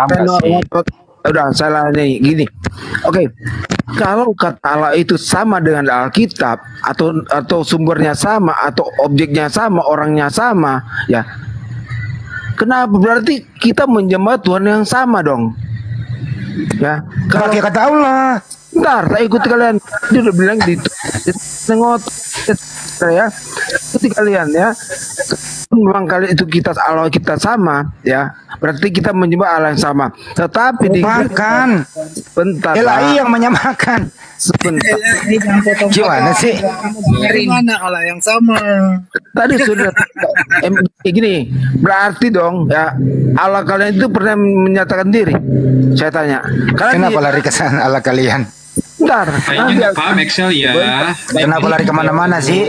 udah salah nih gini. Oke. Kalau kata Allah itu sama dengan Alkitab atau sumbernya sama atau objeknya sama, orangnya sama, ya. Kenapa berarti kita menyembah Tuhan yang sama dong? Ya, kalau kata Allah. Bentar, saya ikuti kalian. Dia udah bilang di tengok ya. Ikuti kalian ya. Memang kali itu Allah kita sama ya. Berarti kita menyembah Allah yang sama. Tetapi bukan. Bentar. Ilahi yang menyamakan. Sebentar. Gimana sih? Mana Allah yang sama? Tadi sudah gini. Berarti dong ya Allah kalian itu pernah menyatakan diri. Saya tanya. Kenapa lari ke sana Allah kalian? Bentar. Kayaknya nggak paham Excel ya. Kenapa lari kemana-mana sih?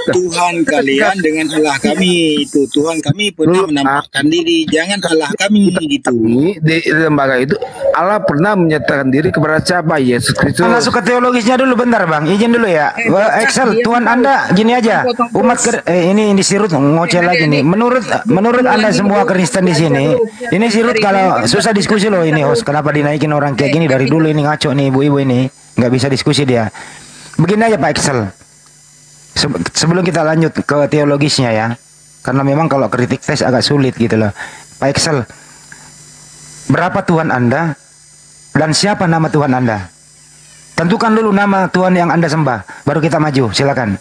Tuhan kalian dengan Allah kami itu. Tuhan kami pernah menampakkan diri. Jangan Allah kami gitu. Di lembaga itu Allah pernah menyatakan diri kepada siapa? Yesus Kristus. Masuk ke teologisnya dulu bentar bang. Izin dulu ya. Excel Tuhan Anda gini aja. Umat ini Sirut ngoceh lagi nih. Menurut Anda semua Kristen di sini. Ini Sirut kalau susah diskusi loh ini host. Kenapa dinaikin orang kayak gini dari dulu ini ngaco nih ibu-ibu ini. Nggak bisa diskusi dia. Begini aja Pak Excel. Sebelum kita lanjut ke teologisnya ya, karena memang kalau kritik tes agak sulit gitu loh. Pak Excel, berapa Tuhan Anda dan siapa nama Tuhan Anda? Tentukan dulu nama Tuhan yang Anda sembah, baru kita maju. Silakan.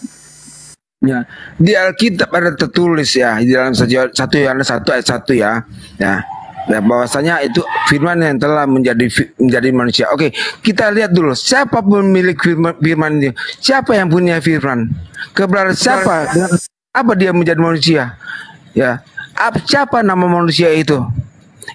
Ya, di Alkitab ada tertulis ya di dalam 1 Yohanes 1 ayat 1 ya. Ya, bahwasanya itu firman yang telah menjadi manusia. Oke, kita lihat dulu siapa pemilik firman ini. Siapa yang punya firman? Keberadaan siapa? Dengan apa dia menjadi manusia? Ya, siapa nama manusia itu?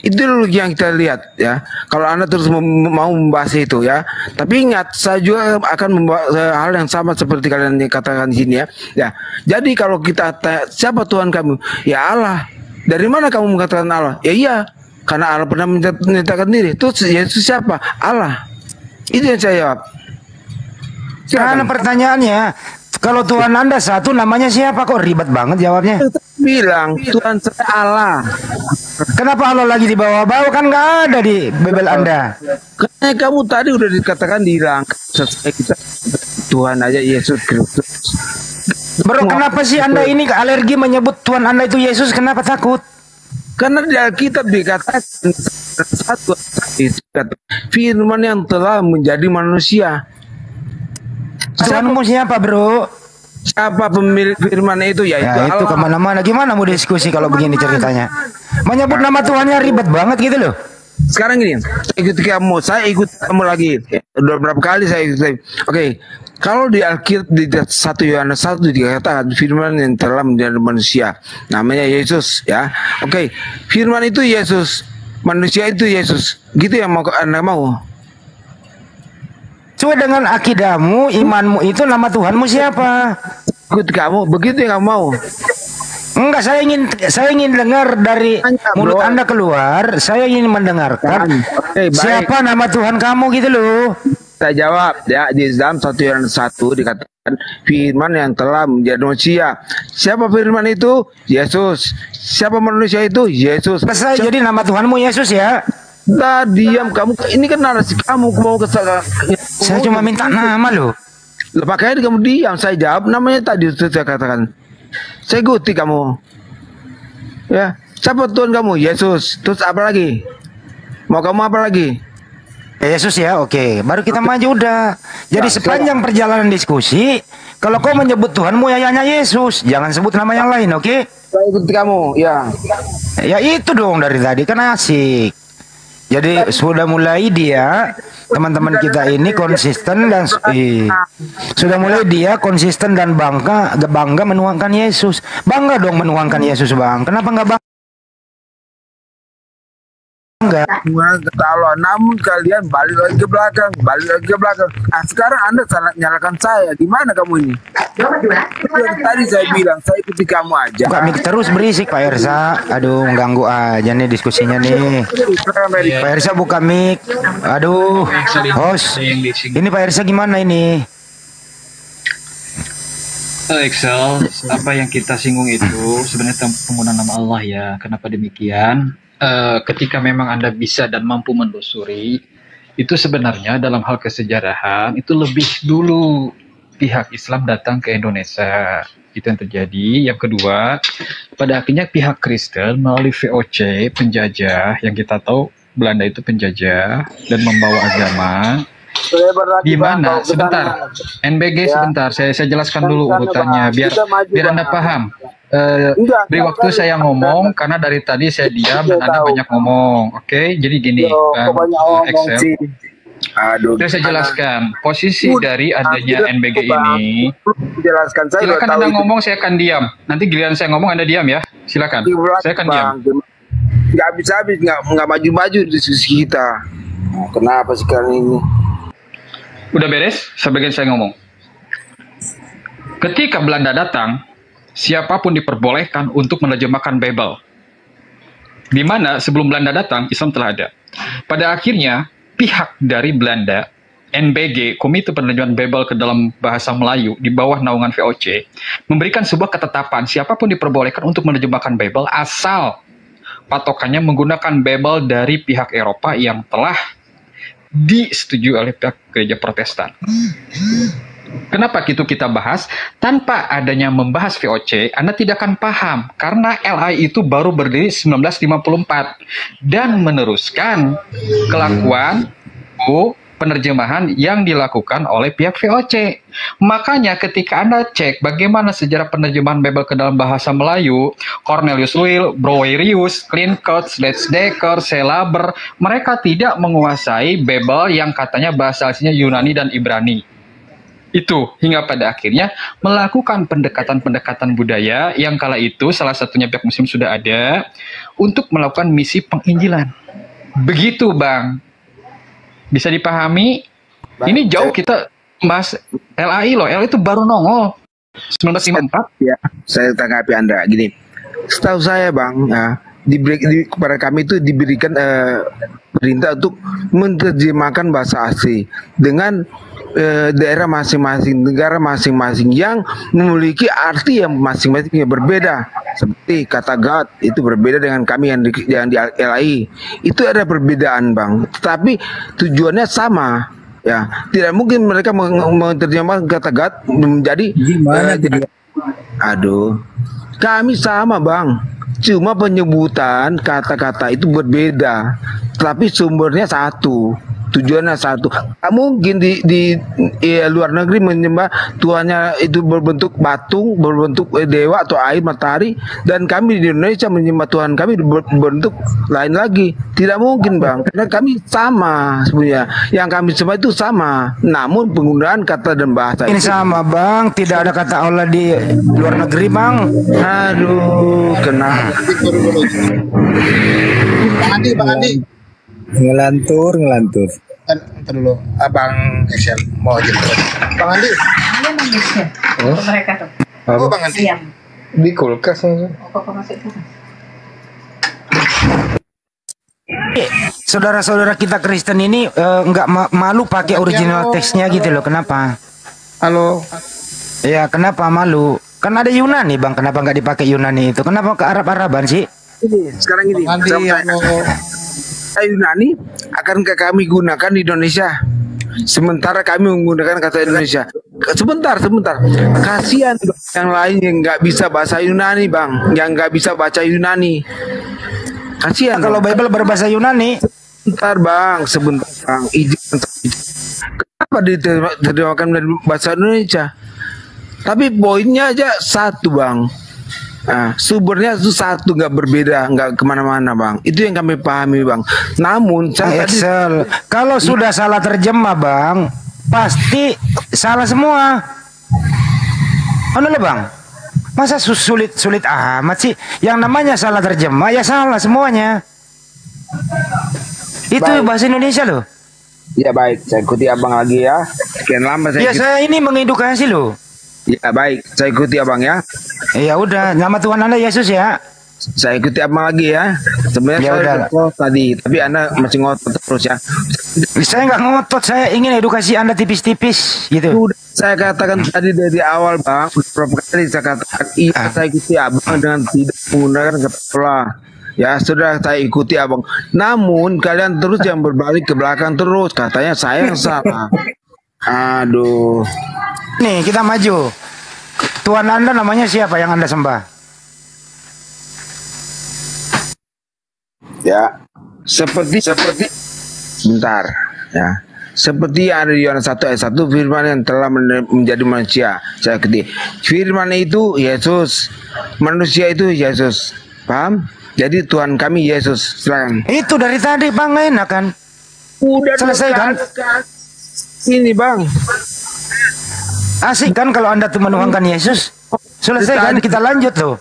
Itu dulu yang kita lihat ya. Kalau Anda terus mau membahas itu ya. Tapi ingat, saya juga akan membahas hal yang sama seperti kalian katakan di sini ya. Ya. Jadi kalau kita tanya siapa Tuhan kamu? Ya Allah. Dari mana kamu mengatakan Allah? Ya iya. Karena Allah pernah menyatakan diri. Terus Yesus siapa? Allah. Itu yang saya jawab. Karena pertanyaannya, kalau Tuhan Anda satu, namanya siapa? Kok ribet banget jawabnya? Bilang Tuhan saya Allah. Kenapa Allah lagi di bawah-bawah? Kan nggak ada di Bible Anda. Karena kamu tadi udah dikatakan hilang. Sesuai kita Tuhan aja Yesus Kristus. Bro, kenapa sih Anda ini alergi menyebut Tuhan Anda itu Yesus? Kenapa takut? Karena di Alkitab dikatakan satu itu firman yang telah menjadi manusia. Tuhanmu siapa bro? Siapa pemilik firman itu? Ya itu kemana-mana. Gimana mau diskusi kalau begini ceritanya? Menyebut nama Tuhannya ribet banget gitu loh. Sekarang gini, saya ikut kamu lagi. Udah berapa kali saya ikut. Oke. Kalau di Alkitab di 1 Yohanes 1 dikatakan firman yang telah menjadi manusia, namanya Yesus ya. Oke, firman itu Yesus, manusia itu Yesus. Gitu yang Anda mau? Coba dengan akidahmu, imanmu itu nama Tuhanmu siapa? Ikut kamu, begitu yang kamu mau? Enggak, saya ingin dengar dari mulut Anda keluar. Saya ingin mendengarkan siapa nama Tuhan kamu gitu loh. Saya jawab ya, di dalam 1 Yohanes 1 dikatakan firman yang telah menjadi manusia. Siapa firman itu? Yesus. Siapa manusia itu? Yesus. Jadi nama Tuhanmu Yesus ya? Nah, diam kamu. Ini kan narasi kamu mau ke saya cuma minta nama loh. Makanya kamu diam. Saya jawab namanya tadi saya katakan. Saya ikuti kamu. Ya, siapa Tuhan kamu? Yesus. Terus apa lagi? Mau kamu apa lagi? Yesus ya, oke. Baru kita maju udah. Jadi sepanjang perjalanan diskusi, kalau kau menyebut Tuhanmu ya hanya Yesus, jangan sebut nama yang lain, oke? Saya ikuti kamu, ya. Ya itu dong dari tadi kan asik. Jadi sudah mulai dia, teman-teman kita ini konsisten dan sudah mulai dia konsisten dan bangga menuangkan Yesus. Bangga dong menuangkan Yesus bang. Kenapa nggak bangga? Enggak. Allah, namun kalian balik lagi ke belakang. Nah, sekarang Anda nyalakan saya. Gimana kamu ini? Tadi saya bilang saya ikuti kamu aja. Buka mic terus berisik Pak Ersa. Aduh, ganggu aja nih diskusinya nih. Pak Ersa buka mic. Aduh, host. Ini Pak Ersa gimana ini? Excel, apa yang kita singgung itu sebenarnya penggunaan nama Allah ya. Kenapa demikian? ketika memang Anda bisa dan mampu menelusuri, itu sebenarnya dalam hal kesejarahan itu lebih dulu pihak Islam datang ke Indonesia. Itu yang terjadi. Yang kedua, pada akhirnya pihak Kristen melalui VOC, penjajah, yang kita tahu Belanda itu penjajah dan membawa agama. Di mana? Sebentar, NBG sebentar, saya jelaskan dulu urutannya biar Anda paham. Beri waktu saya ngomong karena dari tadi saya diam dan Anda banyak ngomong. Oke, jadi gini, Excel. Sudah saya jelaskan posisi dari adanya NBG ini. Silakan Anda ngomong, saya akan diam. Nanti giliran saya ngomong Anda diam ya. Silakan. Saya akan diam. Nggak habis-habis, nggak maju-maju diskusi kita. Kenapa sekarang ini? Udah beres? Sebagian saya ngomong. Ketika Belanda datang, siapapun diperbolehkan untuk menerjemahkan Bible. Di mana sebelum Belanda datang, Islam telah ada. Pada akhirnya, pihak dari Belanda, NBG, Komite Penerjemahan Bible ke dalam bahasa Melayu, di bawah naungan VOC, memberikan sebuah ketetapan siapapun diperbolehkan untuk menerjemahkan Bible asal patokannya menggunakan Bible dari pihak Eropa yang telah disetujui oleh pihak gereja Protestan. Kenapa itu kita bahas? Tanpa adanya membahas VOC, Anda tidak akan paham. Karena LI itu baru berdiri 1954 dan meneruskan kelakuan penerjemahan yang dilakukan oleh pihak VOC. Makanya ketika Anda cek bagaimana sejarah penerjemahan Bible ke dalam bahasa Melayu, Cornelius Will, Brouwerius, Klinkert, Ledsdecker, Selaber, mereka tidak menguasai Bible yang katanya bahasa aslinya Yunani dan Ibrani. Itu hingga pada akhirnya melakukan pendekatan-pendekatan budaya yang kala itu salah satunya pihak Muslim sudah ada untuk melakukan misi penginjilan. Begitu Bang. Bisa dipahami? Ini jauh kita bahas LAI loh. LAI itu baru nongol 1954. Ya, saya tanggapi Anda gini. Setahu saya Bang, kepada kami itu diberikan perintah untuk menerjemahkan bahasa asing dengan daerah masing-masing, negara masing-masing yang memiliki arti yang masing-masing yang berbeda. Seperti kata God itu berbeda dengan kami yang di LAI. Itu ada perbedaan Bang, tetapi tujuannya sama. Ya, tidak mungkin mereka menerjemahkan kata God menjadi gimana aduh. Kami sama Bang. Cuma penyebutan kata-kata itu berbeda, tapi sumbernya satu. Tujuannya satu. Mungkin di luar negeri menyembah Tuhannya itu berbentuk patung, berbentuk dewa atau air, matahari, dan kami di Indonesia menyembah Tuhan kami berbentuk lain lagi. Tidak mungkin Bang, karena kami sama sebenarnya. Yang kami sembah itu sama, namun penggunaan kata dan bahasa ini sama Bang, tidak ada kata Allah di luar negeri Bang. Aduh, kenapa? Bang Andi. Ngelantur. Ntar dulu, Abang Excel mau aja. Bang Andi. Dia manggilnya. Oh. Mereka tuh. Oh, Bang Andi. Siang. Di kulkas aja. Kok masuk kulkas? Saudara-saudara kita Kristen ini nggak malu pakai original teksnya gitu loh. Kenapa? Halo. Ya kenapa malu? Kan ada Yunani Bang, kenapa nggak dipakai Yunani itu? Kenapa ke Arab-Araban sih? Sekarang ini Yunani akan kami gunakan di Indonesia, sementara kami menggunakan kata Indonesia. Sebentar, kasihan yang lain yang nggak bisa bahasa Yunani Bang, yang nggak bisa baca Yunani. Kasihan kalau Bible berbahasa Yunani. Sebentar Bang, izin. Kenapa diterjemahkan dari bahasa Indonesia? Tapi poinnya aja satu Bang. Nah, sumbernya itu satu, nggak berbeda, nggak kemana-mana Bang. Itu yang kami pahami Bang. Namun Excel, kalau sudah salah terjemah Bang, pasti salah semua. Anu lah Bang, masa sulit amat sih? Yang namanya salah terjemah ya salah semuanya. Itu baik. Bahasa Indonesia loh. Ya baik, saya ikuti Abang lagi ya. Sekian lama saya ini mengedukasi loh. Ya baik, saya ikuti Abang ya. Ya udah, nama Tuhan Anda Yesus ya. Saya ikuti Abang lagi ya. Sebenarnya saya udah tadi, tapi Anda masih ngotot terus ya. Saya nggak ngotot, saya ingin edukasi Anda tipis-tipis gitu. Udah, saya katakan tadi dari awal Bang, beberapa kali saya katakan iya, saya ikuti Abang dengan tidak menggunakan kata Allah. Ya sudah saya ikuti abang. Namun kalian terus yang berbalik ke belakang terus. Katanya saya yang salah. Aduh. Nih kita maju. Tuhan Anda namanya siapa yang Anda sembah? Ya. Seperti bentar. Ya. Seperti yang ada di Yohanes 1 ayat 1, firman yang telah menjadi manusia. Saya ketik. Firman itu Yesus. Manusia itu Yesus. Paham? Jadi Tuhan kami Yesus. Silakan. Itu dari tadi Bang, enak kan? Udah selesai kan? Ini Bang. Asik kan kalau Anda tuh menuhankan Yesus? Selesai kan? Kita lanjut tuh.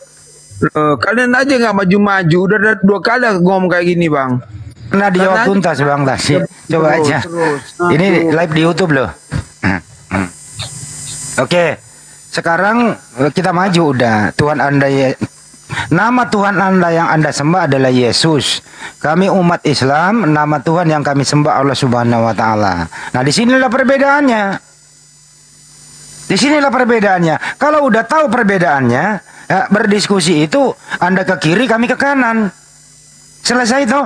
Kalian aja nggak maju-maju. Udah ada 2 kali aku ngomong kayak gini Bang. Pernah dijawab tuntas Bang Tasik. Coba aja. Ini live di YouTube loh. Oke. Sekarang kita maju udah. Tuhan Anda nama Tuhan Anda yang Anda sembah adalah Yesus. Kami umat Islam, nama Tuhan yang kami sembah Allah Subhanahu wa taala. Nah, disinilah perbedaannya. Disinilah perbedaannya. Kalau udah tahu perbedaannya, berdiskusi itu Anda ke kiri, kami ke kanan. Selesai itu.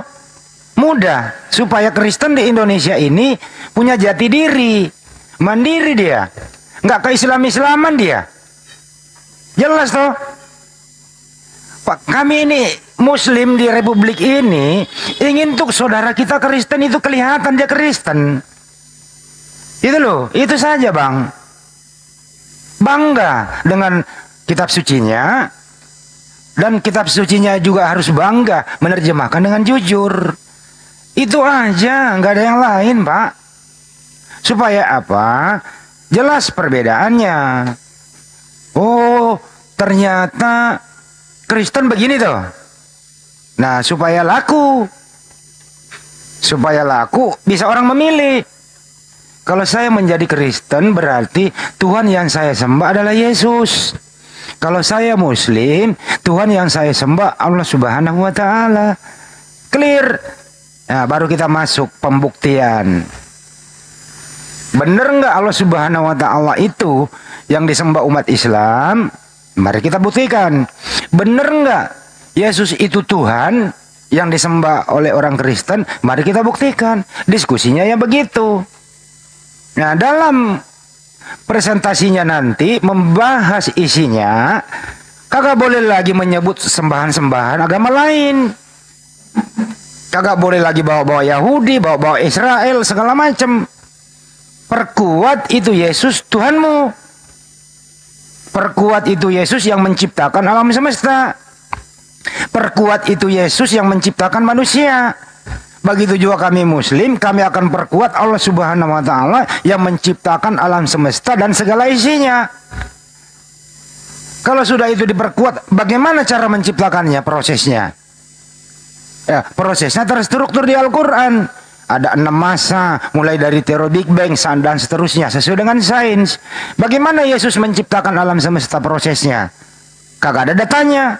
Mudah supaya Kristen di Indonesia ini punya jati diri, mandiri dia, nggak ke Islam-Islaman dia. Jelas toh. Pak, kami ini Muslim di Republik ini ingin tuh saudara kita Kristen itu kelihatan dia Kristen. Itu loh, itu saja Bang. Bangga dengan kitab sucinya, dan kitab sucinya juga harus bangga menerjemahkan dengan jujur. Itu aja, nggak ada yang lain Pak. Supaya apa? Jelas perbedaannya. Oh, ternyata Kristen begini tuh. Nah, supaya laku bisa orang memilih. Kalau saya menjadi Kristen berarti Tuhan yang saya sembah adalah Yesus. Kalau saya Muslim, Tuhan yang saya sembah Allah Subhanahu wa taala. Clear. Nah, baru kita masuk pembuktian. Bener nggak Allah Subhanahu wa taala itu yang disembah umat Islam? Mari kita buktikan. Bener nggak Yesus itu Tuhan yang disembah oleh orang Kristen? Mari kita buktikan. Diskusinya ya begitu. Nah, dalam presentasinya nanti membahas isinya, kagak boleh lagi menyebut sembahan-sembahan agama lain. Kagak boleh lagi bawa-bawa Yahudi, bawa-bawa Israel, segala macam. Perkuat itu Yesus Tuhanmu. Perkuat itu Yesus yang menciptakan alam semesta. Perkuat itu Yesus yang menciptakan manusia. Begitu juga kami Muslim, kami akan perkuat Allah Subhanahu wa taala yang menciptakan alam semesta dan segala isinya. Kalau sudah itu diperkuat, bagaimana cara menciptakannya, prosesnya? Ya, prosesnya terstruktur di Al-Quran. Ada 6 masa, mulai dari teori Big Bang dan seterusnya, sesuai dengan sains. Bagaimana Yesus menciptakan alam semesta prosesnya? Kagak ada datanya.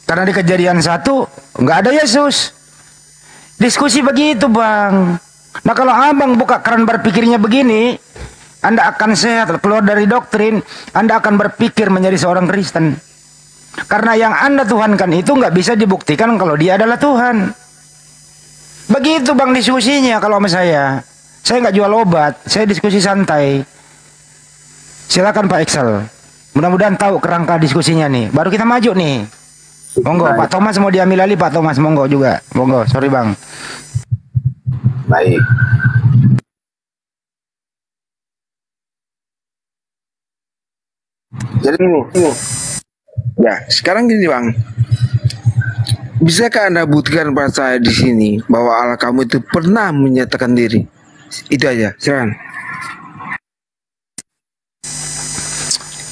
Karena di Kejadian 1 nggak ada Yesus. Diskusi begitu Bang. Nah, kalau abang buka keran berpikirnya begini, Anda akan sehat, keluar dari doktrin, Anda akan berpikir menjadi seorang Kristen. Karena yang Anda tuhankan itu nggak bisa dibuktikan kalau dia adalah Tuhan. Begitu Bang diskusinya kalau sama saya. Saya nggak jual obat, saya diskusi santai. Silakan Pak Excel. Mudah-mudahan tahu kerangka diskusinya nih. Baru kita maju nih. Monggo Pak Thomas mau diambil alih Pak Thomas, monggo juga. Monggo, sorry Bang. Baik. Jadi ini. Ya, sekarang gini Bang. Bisakah Anda buktikan pada saya di sini bahwa Allah kamu itu pernah menyatakan diri? Itu aja, silakan.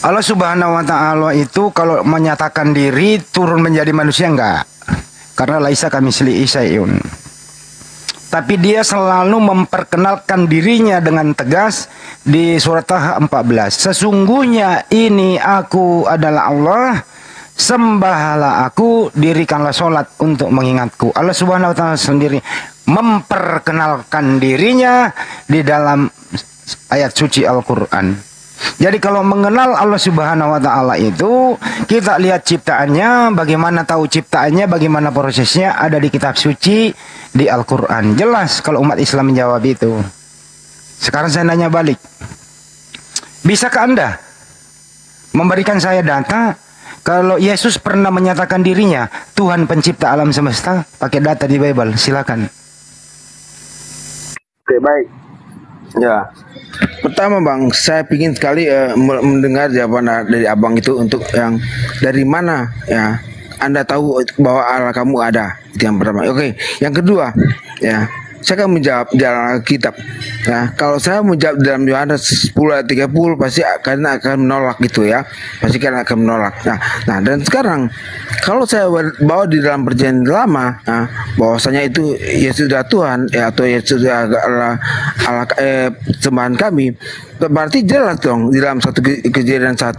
Allah Subhanahu wa taala itu kalau menyatakan diri turun menjadi manusia enggak. Karena laisa kamitslihi syai'un. Tapi dia selalu memperkenalkan dirinya dengan tegas di surat Taha 14. Sesungguhnya ini aku adalah Allah, sembahlah aku, dirikanlah sholat untuk mengingatku. Allah Subhanahu wa taala sendiri memperkenalkan dirinya di dalam ayat suci Al-Quran. Jadi kalau mengenal Allah Subhanahu wa taala itu kita lihat ciptaannya, bagaimana tahu ciptaannya, bagaimana prosesnya ada di kitab suci, di Al-Qur'an. Jelas kalau umat Islam menjawab itu. Sekarang saya nanya balik. Bisakah Anda memberikan saya data kalau Yesus pernah menyatakan dirinya Tuhan pencipta alam semesta pakai data di Bible? Silakan. Oke, baik. Ya, pertama Bang, saya ingin sekali mendengar jawaban dari Abang itu untuk yang dari mana ya Anda tahu bahwa Allah kamu ada. Itu yang pertama. Oke, yang kedua ya, saya akan menjawab dalam kitab. Ya, kalau saya menjawab dalam Yohanes 10 ayat 30 pasti akan menolak gitu ya. Pasti akan menolak. Nah, dan sekarang kalau saya bawa di dalam perjanjian lama, bahwasanya itu Yesus adalah Tuhan ya, atau Yesus adalah Allah sembahan kami, berarti jelas dong di dalam satu kejadian 1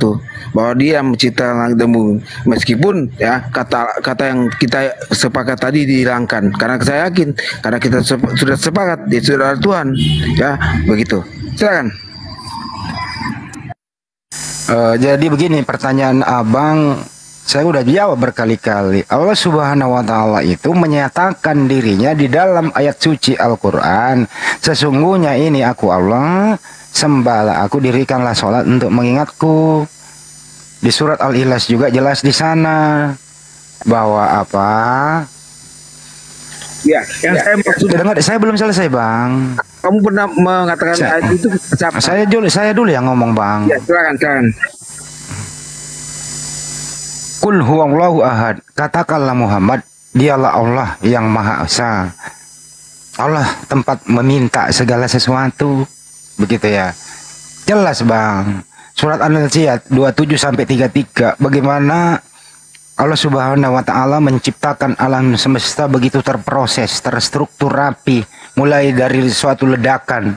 bahwa dia menciptakan langit dan bumi. Meskipun ya kata yang kita sepakat tadi dihilangkan, karena saya yakin karena kita sudah sepakat dia sudah Tuhan ya, begitu. Silakan. Jadi begini pertanyaan Abang, saya udah jawab berkali-kali. Allah Subhanahu wa taala itu menyatakan dirinya di dalam ayat suci Al-Qur'an. Sesungguhnya ini aku Allah, sembahlah aku, dirikanlah sholat untuk mengingatku. Di surat Al-Ikhlas juga jelas di sana bahwa apa? Ya, yang saya maksud dengar, saya belum selesai, Bang. Kamu pernah mengatakan ayat itu siapa? Saya dulu yang ngomong, Bang. Ya, silakan. Qul huwallahu ahad. Katakanlah Muhammad, dialah Allah yang Maha Esa. Allah tempat meminta segala sesuatu. Begitu ya. Jelas, Bang. Surat An-Nazi'at 27 sampai 33, bagaimana Allah Subhanahu wa taala menciptakan alam semesta begitu terproses, terstruktur rapi, mulai dari suatu ledakan.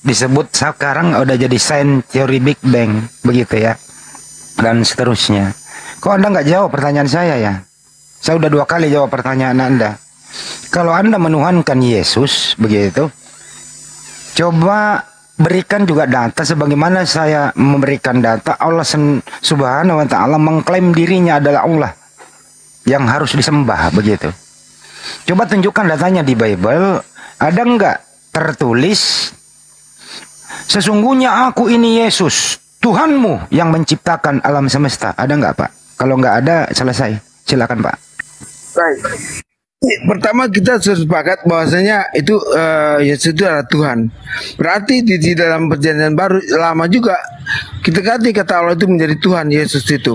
Disebut sekarang udah jadi sains teori Big Bang, begitu ya. Dan seterusnya. Kok Anda nggak jawab pertanyaan saya ya? Saya udah 2 kali jawab pertanyaan Anda. Kalau Anda menuhankan Yesus, begitu, coba berikan juga data sebagaimana saya memberikan data Allah Subhanahu wa taala mengklaim dirinya adalah Allah yang harus disembah, begitu. Coba tunjukkan datanya di Bible, ada nggak tertulis sesungguhnya aku ini Yesus Tuhanmu yang menciptakan alam semesta? Ada nggak, Pak? Kalau nggak ada, selesai. Silakan, Pak. Baik. Pertama kita sepakat bahwasanya itu Yesus itu adalah Tuhan. Berarti di dalam perjanjian baru lama juga kita ganti kata Allah itu menjadi Tuhan, Yesus itu.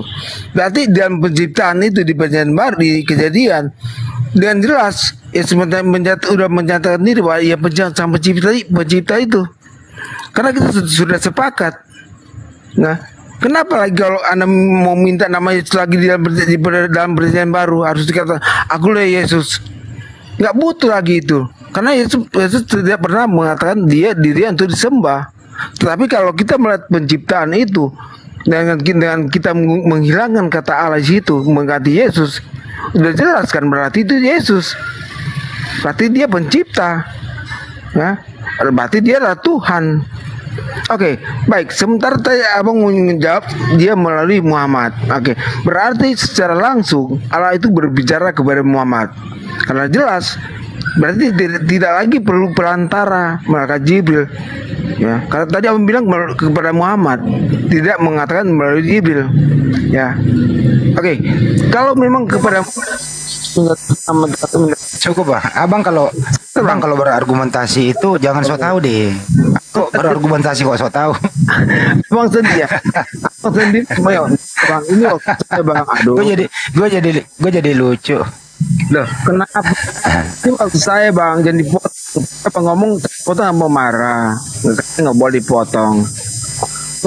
Berarti dalam penciptaan itu di perjanjian baru, di kejadian dengan jelas Yesus sudah menyatakan diri bahwa ia sang pencipta itu. Karena kita sudah sepakat. Nah, kenapa lagi kalau Anda mau minta nama Yesus lagi di dalam perjanjian baru harus dikatakan akulah Yesus? Nggak butuh lagi itu. Karena Yesus tidak pernah mengatakan diri untuk disembah. Tetapi kalau kita melihat penciptaan itu dengan kita menghilangkan kata Allah di situ, mengganti Yesus, sudah jelas kan berarti itu Yesus. Berarti dia pencipta. Ya, berarti dia adalah Tuhan. Oke, baik. Sementara tadi Abang menjawab dia melalui Muhammad. Oke, berarti secara langsung Allah itu berbicara kepada Muhammad. Karena jelas, berarti tidak lagi perlu perantara malaikat Jibril. Ya, karena tadi Abang bilang kepada Muhammad, tidak mengatakan melalui Jibril. Ya, oke. Kalau memang kepada cukup, Pak. Abang kalau berargumentasi itu jangan so tahu deh. Kok berargumentasi kok so tahu? Bang sendiri ya. Bang sendiri Bang ini Bang, aduh. Gue jadi lucu. Loh, kenapa? Itu waktu saya Bang, jangan dipotong. Apa ngomong potong sama marah. Nggak boleh dipotong.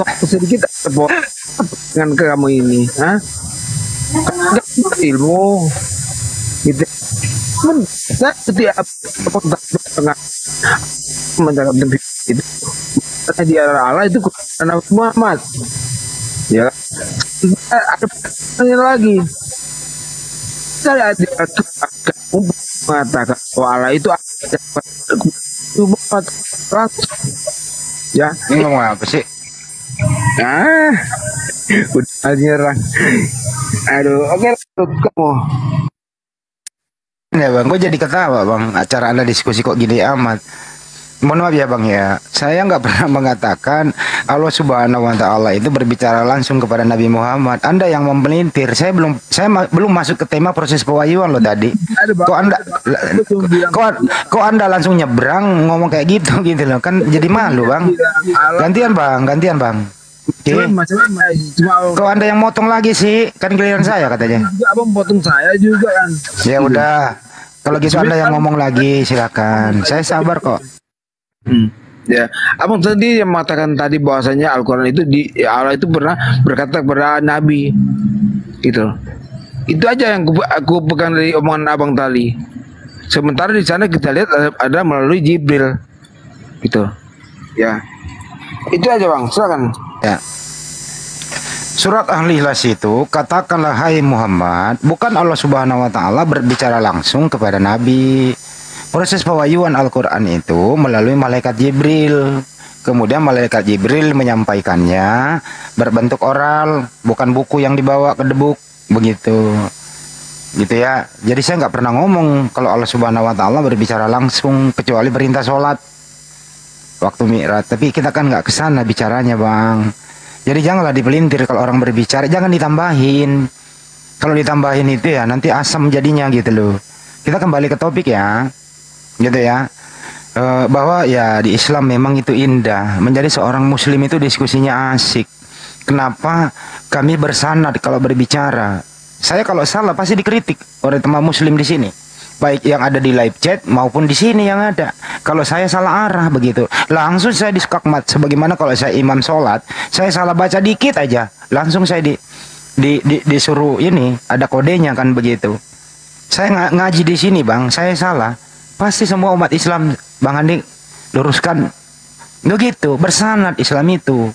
Waktu sedikit potong dengan kamu ini, hah? Nggak ilmu. Gitu. Saya setiap menjaga itu karena dia Allah itu karena Muhammad ya. Ada pertanyaan lagi, saya mengatakan bahwa Allah itu Muhammad langsung ya. Ini ngomong apa sih? Ah, udah nyerang. Aduh, oke, kamu. Ya bang, gue jadi ketawa bang. Acara anda diskusi kok gini amat. Mohon maaf ya bang ya. Saya nggak pernah mengatakan Allah Subhanahu Wa Taala itu berbicara langsung kepada Nabi Muhammad. Anda yang memelintir. Belum masuk ke tema proses pewahyuan loh tadi. Kok anda kok anda langsung nyebrang ngomong kayak gitu gitu loh. Kan jadi malu bang. Gantian bang. Oke. Kok anda yang motong lagi sih? Kan giliran saya katanya. Abang potong saya juga kan. Ya udah. Kalau gitu anda yang ngomong lagi silakan. Saya sabar kok. Ya, abang tadi yang mengatakan tadi bahwasanya Al-Quran itu Allah itu pernah berkata kepada Nabi, gitu. Itu aja yang aku pegang dari omongan abang tadi. Sementara di sana kita lihat ada melalui Jibril, gitu. Ya, itu aja bang. Silakan. Ya. Surat Al-Ikhlas itu katakanlah hai Muhammad, bukan Allah Subhanahu Wa Taala berbicara langsung kepada Nabi. Proses pewahyuan Al-Quran itu melalui malaikat Jibril. Kemudian malaikat Jibril menyampaikannya berbentuk oral, bukan buku yang dibawa ke debuk, begitu. Gitu ya. Jadi saya nggak pernah ngomong kalau Allah Subhanahu Wa Taala berbicara langsung kecuali perintah sholat waktu Mi'raj. Tapi kita kan nggak kesana bicaranya bang. Jadi janganlah dipelintir kalau orang berbicara, jangan ditambahin. Kalau ditambahin itu ya nanti asam jadinya gitu loh. Kita kembali ke topik ya. Gitu ya, bahwa ya di Islam memang itu indah. Menjadi seorang muslim itu diskusinya asik. Kenapa kami bersanad kalau berbicara? Saya kalau salah pasti dikritik oleh teman muslim di sini, baik yang ada di live chat maupun di sini yang ada. Kalau saya salah arah begitu, langsung saya diskakmat. Sebagaimana kalau saya imam sholat, saya salah baca dikit aja, langsung saya disuruh ini ada kodenya kan begitu. Saya ngaji di sini bang, saya salah. Pasti semua umat Islam, Bang Andi, luruskan. Begitu, bersanad Islam itu.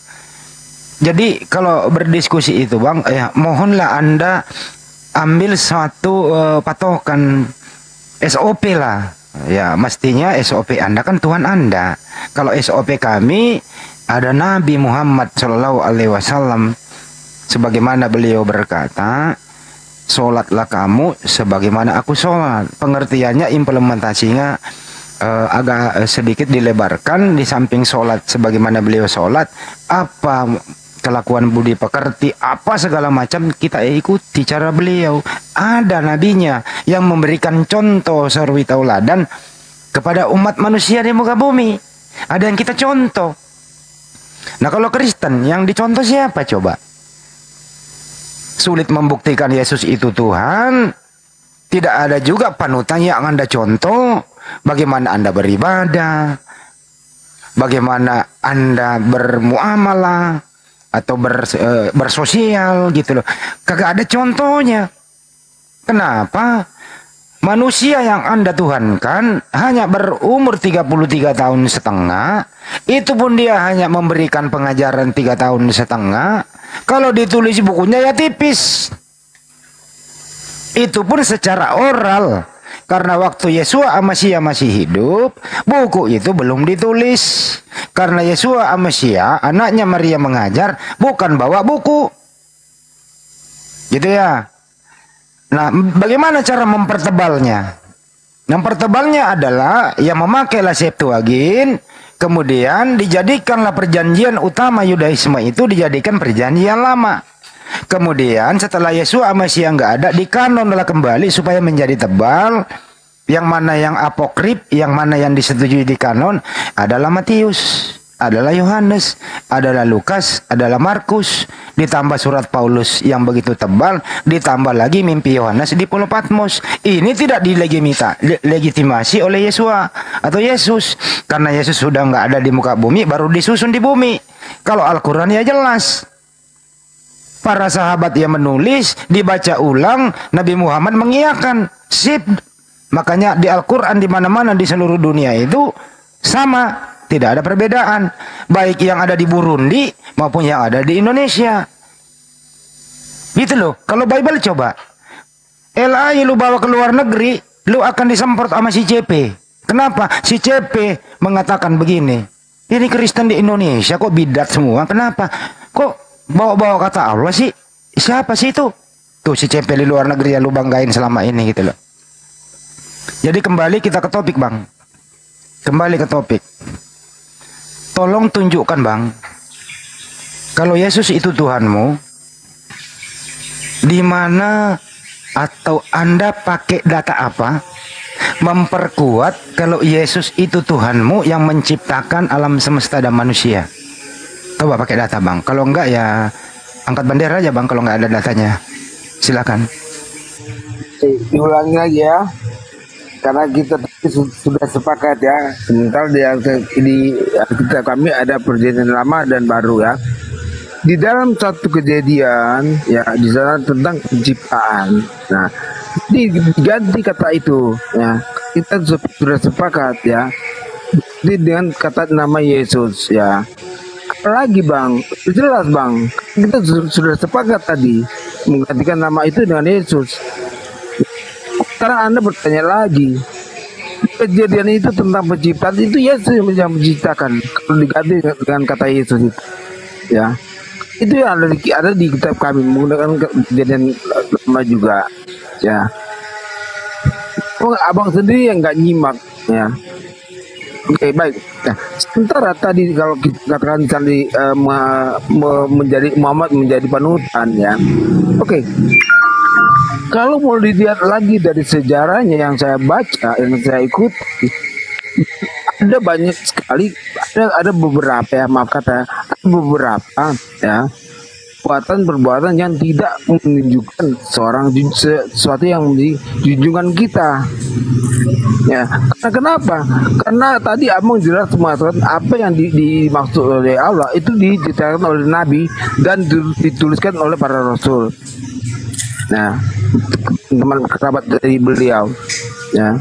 Jadi kalau berdiskusi itu Bang, ya mohonlah Anda ambil suatu patokan SOP lah. Ya mestinya SOP Anda kan Tuhan Anda. Kalau SOP kami ada Nabi Muhammad SAW. Sebagaimana beliau berkata, sholatlah kamu sebagaimana aku sholat. Pengertiannya, implementasinya agak sedikit dilebarkan. Di samping sholat sebagaimana beliau sholat, apa kelakuan budi pekerti, apa segala macam kita ikuti cara beliau. Ada nabinya yang memberikan contoh sarwi tauladan kepada umat manusia di muka bumi. Ada yang kita contoh. Nah kalau Kristen yang dicontoh siapa coba? Sulit membuktikan Yesus itu Tuhan. Tidak ada juga panutan yang Anda contoh. Bagaimana Anda beribadah, bagaimana Anda bermuamalah atau bersosial gitu loh. Kagak ada contohnya. Kenapa? Manusia yang Anda tuhankan hanya berumur 33 tahun setengah. Itu pun dia hanya memberikan pengajaran 3 tahun setengah. Kalau ditulis bukunya ya tipis. Itu pun secara oral. Karena waktu Yesua Amasya masih hidup, buku itu belum ditulis. Karena Yesua Amasya, anaknya Maria mengajar, bukan bawa buku. Gitu ya. Nah, bagaimana cara mempertebalnya? Mempertebalnya adalah yang memakailah Septuagint, kemudian dijadikanlah perjanjian utama Yudaisme itu dijadikan perjanjian lama. Kemudian setelah Yesua Amasya nggak ada, dikanonlah kembali supaya menjadi tebal. Yang mana yang apokrif, yang mana yang disetujui di kanon adalah Matius, adalah Yohanes, adalah Lukas, adalah Markus. Ditambah surat Paulus yang begitu tebal, ditambah lagi mimpi Yohanes di Pulau Patmos. Ini tidak dilegitimasi oleh Yesua atau Yesus. Karena Yesus sudah nggak ada di muka bumi, baru disusun di bumi. Kalau Al-Quran ya jelas. Para sahabat yang menulis, dibaca ulang, Nabi Muhammad mengiyakan. Sip. Makanya di Al-Quran di mana-mana di seluruh dunia itu sama, tidak ada perbedaan, baik yang ada di Burundi maupun yang ada di Indonesia. Gitu loh. Kalau Bible coba, LAI lu bawa ke luar negeri, lu akan disemprot sama si CP. Kenapa? Si CP mengatakan begini. Ini Kristen di Indonesia kok bidat semua. Kenapa? Kok bawa-bawa kata Allah sih? Siapa sih itu? Tuh si Cepel di luar negeri yang lu banggain selama ini gitu loh. Jadi kembali kita ke topik, Bang. Kembali ke topik. Tolong tunjukkan, Bang. Kalau Yesus itu Tuhanmu, di mana atau Anda pakai data apa memperkuat kalau Yesus itu Tuhanmu yang menciptakan alam semesta dan manusia? Coba pakai data, Bang. Kalau enggak ya angkat bendera aja, Bang, kalau enggak ada datanya. Silakan. Diulangi lagi ya. Karena kita sudah sepakat ya. Sementara kami ada perjanjian lama dan baru ya. Di dalam satu kejadian ya, di sana tentang penciptaan. Nah, diganti kata itu ya. Kita sudah sepakat ya. Jadi dengan kata nama Yesus ya. Apalagi, Bang, jelas, Bang, kita sudah sepakat tadi menggantikan nama itu dengan Yesus. Sekarang Anda bertanya lagi, kejadian itu tentang penciptaan, itu Yesus yang menciptakan. Kalau diganti dengan kata Yesus itu ya, itu yang ada di kitab kami menggunakan kejadian lama juga ya. Abang sendiri yang nggak nyimak ya. Oke, baik. Nah, sementara tadi kalau kita katakan tadi menjadi Muhammad menjadi panutan ya. Oke. Kalau mau dilihat lagi dari sejarahnya yang saya baca, yang saya ikuti, ada banyak sekali, ada beberapa ya, maaf kata, ada beberapa ya perbuatan yang tidak menunjukkan sesuatu yang menjadi junjungan kita. Ya, karena kenapa? Karena tadi Abang jelas mengatakan apa yang dimaksud oleh Allah itu diceritakan oleh Nabi dan dituliskan oleh para Rasul. Nah, teman kerabat dari beliau, ya.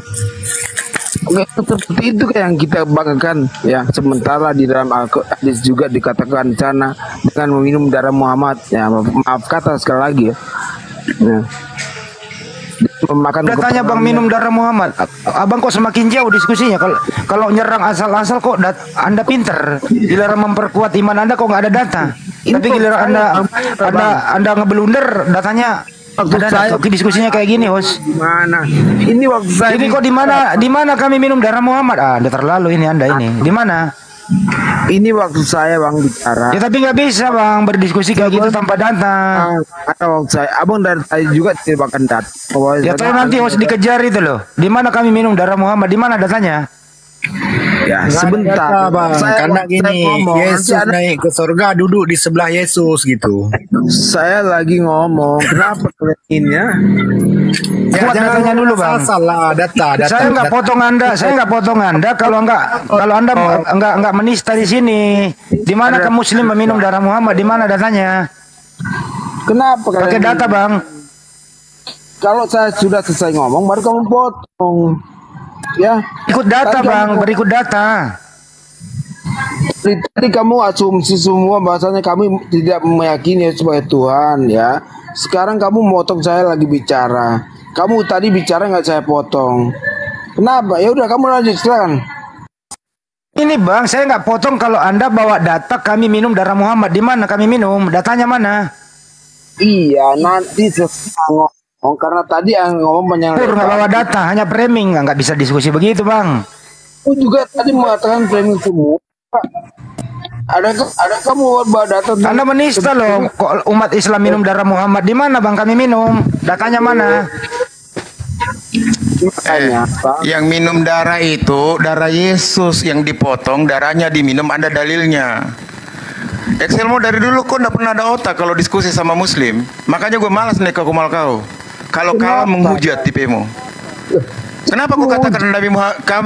Oke, seperti itu yang kita banggakan, ya. Sementara di dalam hadis juga dikatakan di sana dengan meminum darah Muhammad, ya. Maaf kata sekali lagi, ya. Ya. Udah tanya Bang minum darah Muhammad. Abang kok semakin jauh diskusinya. Kalau nyerang asal-asal kok Anda pinter. Giliran memperkuat iman Anda kok nggak ada data. Tapi giliran Anda ngeblunder datanya. Diskusinya kayak gini, Hos. Mana? Ini waktu saya. Ini kok di mana kami minum darah Muhammad? Udah terlalu ini Anda ini. Di mana? Ini waktu saya, Bang, bicara. Ya tapi nggak bisa, Bang, berdiskusi kayak gitu tanpa data. Ada waktu saya. Abang dari tadi juga tidak bahkan data. Ya tahu nanti harus dikejar itu loh. Di mana kami minum darah Muhammad? Di mana datanya? Ya sebentar, Bang. Karena gini, Yesus naik ke surga duduk di sebelah Yesus gitu. Saya lagi ngomong, kenapa kalian ini ya? Buat datanya dulu, Bang. Salah data. Saya nggak potong Anda. Kalau Anda nggak menista di sini. Di mana kaum Muslim meminum darah Muhammad? Di mana datanya? Kenapa kalian? Pakai data, Bang. Kalau saya sudah selesai ngomong, baru kamu potong. Ya, ikut data, Bang. Berikut data. Tadi kamu asumsi semua bahasanya kami tidak meyakini sebagai Tuhan ya. Sekarang kamu motong saya lagi bicara. Kamu tadi bicara nggak saya potong. Kenapa? Ya udah kamu lanjut silakan. Ini, Bang, saya nggak potong kalau Anda bawa data kami minum darah Muhammad. Di mana kami minum? Datanya mana? Iya, nanti sesuai. Karena tadi yang ngomong banyak. Nggak bawa data, hanya framing, nggak bisa diskusi begitu, Bang. Aku juga tadi mengatakan framing semua. Ada kamu bawa data? Anda menista loh. Kok umat Islam minum darah Muhammad? Di mana, Bang, kami minum? Datanya mana? Yang minum darah itu darah Yesus yang dipotong, darahnya diminum, ada dalilnya. Excel mau dari dulu kok nggak pernah ada otak kalau diskusi sama Muslim. Makanya gue malas nih kau kau. Kalau kalah menghujat tipemu. Kenapa kau katakan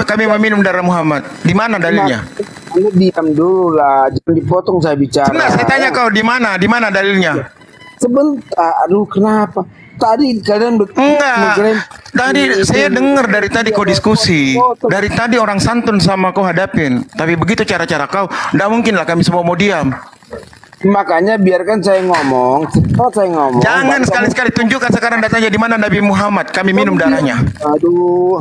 kami meminum darah Muhammad? Di mana dalilnya? Anda diam dulu lah, jangan dipotong saya bicara. Sebenarnya saya tanya kau di mana? Di mana dalilnya? Sebentar, aduh kenapa? Tadi kalian enggak. Tadi saya dengar dari tadi kau diskusi. Dari tadi orang santun sama kau hadapin. Tapi begitu cara-cara kau, enggak mungkin lah kami semua mau diam. Makanya biarkan saya ngomong. Setelah saya ngomong. Jangan sekali-sekali tunjukkan sekarang datanya di mana Nabi Muhammad. Kami minum darahnya. Aduh.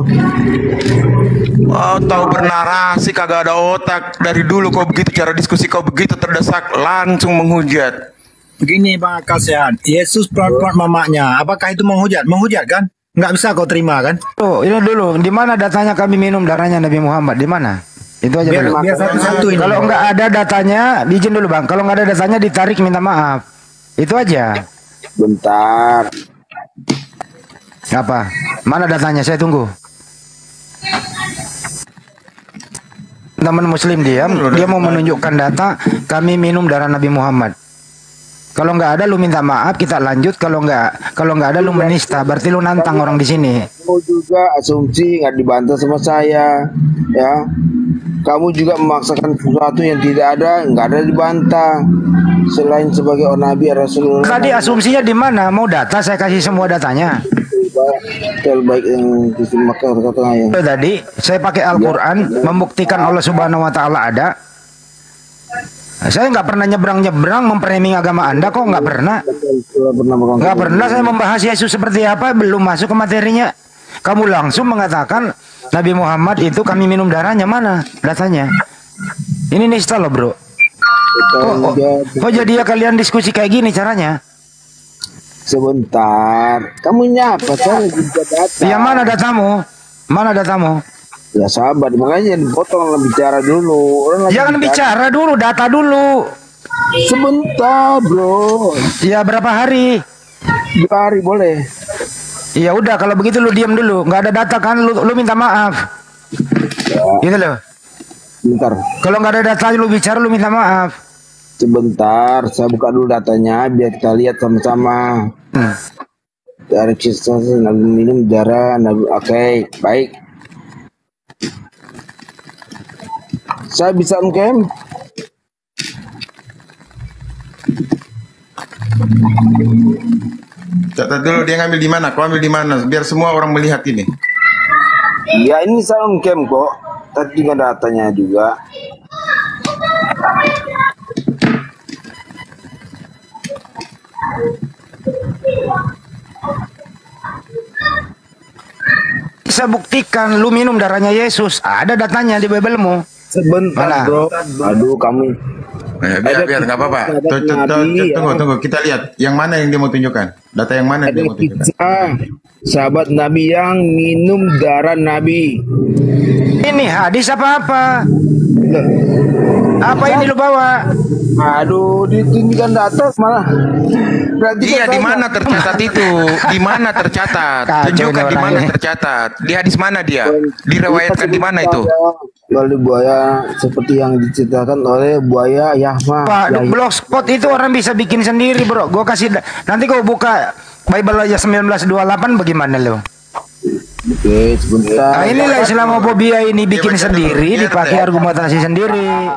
Oh, tahu bernarasi kagak ada otak. Dari dulu kau begitu cara diskusi kau begitu terdesak langsung menghujat. Begini Bang Akal Sehat, Yesus pelot-pelot mamanya. Apakah itu menghujat? Menghujat kan? Nggak bisa kau terima kan? Tuh, ini dulu. Di mana datanya kami minum darahnya Nabi Muhammad? Di mana? Itu aja dulu. Biar satu-satu ini. Kalau nggak ada datanya, izin dulu Bang. Kalau nggak ada datanya ditarik minta maaf. Itu aja. Bentar. Apa? Mana datanya? Saya tunggu. Teman Muslim diam, dia mau menunjukkan data kami minum darah Nabi Muhammad. Kalau nggak ada lu minta maaf, kita lanjut. Kalau nggak ada lu menista, berarti lu nantang orang di sini. Kamu juga asumsi nggak dibantah sama saya, ya. Kamu juga memaksakan sesuatu yang tidak ada, nggak ada dibantah. Selain sebagai Nabi Rasulullah. Tadi asumsinya di mana? Mau data? Saya kasih semua datanya. Terbaik yang disimakkan katanya. Tadi saya pakai Al-Quran membuktikan Allah Subhanahu Wa Taala ada. Saya nggak pernah nyebrang-nyebrang memframing agama Anda kok nggak pernah. Nggak pernah saya membahas Yesus seperti apa, belum masuk ke materinya. Kamu langsung mengatakan Nabi Muhammad itu kami minum darahnya, mana datanya? Ini nista loh bro. Kok jadi ya kalian diskusi kayak gini caranya? Sebentar, kamu nyapa saya juga data. Ya mana datamu? Mana datamu? Ya sabar, makanya dipotong bicara dulu. Jangan bicara dulu, data dulu. Sebentar bro. Ya berapa hari? 2 hari boleh. Ya udah kalau begitu lu diam dulu, nggak ada data kan lu minta maaf. Ya. Gitu loh. Bentar. Kalau nggak ada data lu bicara lu minta maaf. Sebentar, saya buka dulu datanya biar kita lihat sama-sama. Dari kisah Nabi minum darah Nabi. Oke, baik. Saya bisa ngecam. Catat dulu dia ngambil di mana, kau ambil di mana, biar semua orang melihat ini. Ya ini saya ngecam kok. Tadi juga datanya juga. Bisa buktikan lu minum darahnya Yesus. Ada datanya di Biblemu. Sebentar bro. Aduh kamu. Biar nggak apa-apa. Tunggu, kita lihat yang mana yang dia mau tunjukkan. Data yang mana yang dia mau tunjukkan. Sahabat Nabi yang minum darah Nabi. Ini hadis apa-apa? Apa ini lu bawa? Aduh, ditunjukkan data malah. Iya, di mana tercatat itu? Di mana tercatat? Tunjukkan di mana tercatat. Di hadis mana dia? Diriwayatkan di mana itu? Lalu buaya seperti yang diceritakan oleh buaya Yahma. Pak, blogspot itu orang bisa bikin sendiri, bro. Gue kasih nanti kau buka Bible aja 1928 bagaimana lo? Oke, sebentar. Nah, inilah Islamofobia ini bikin sendiri, dipakai argumentasi sendiri.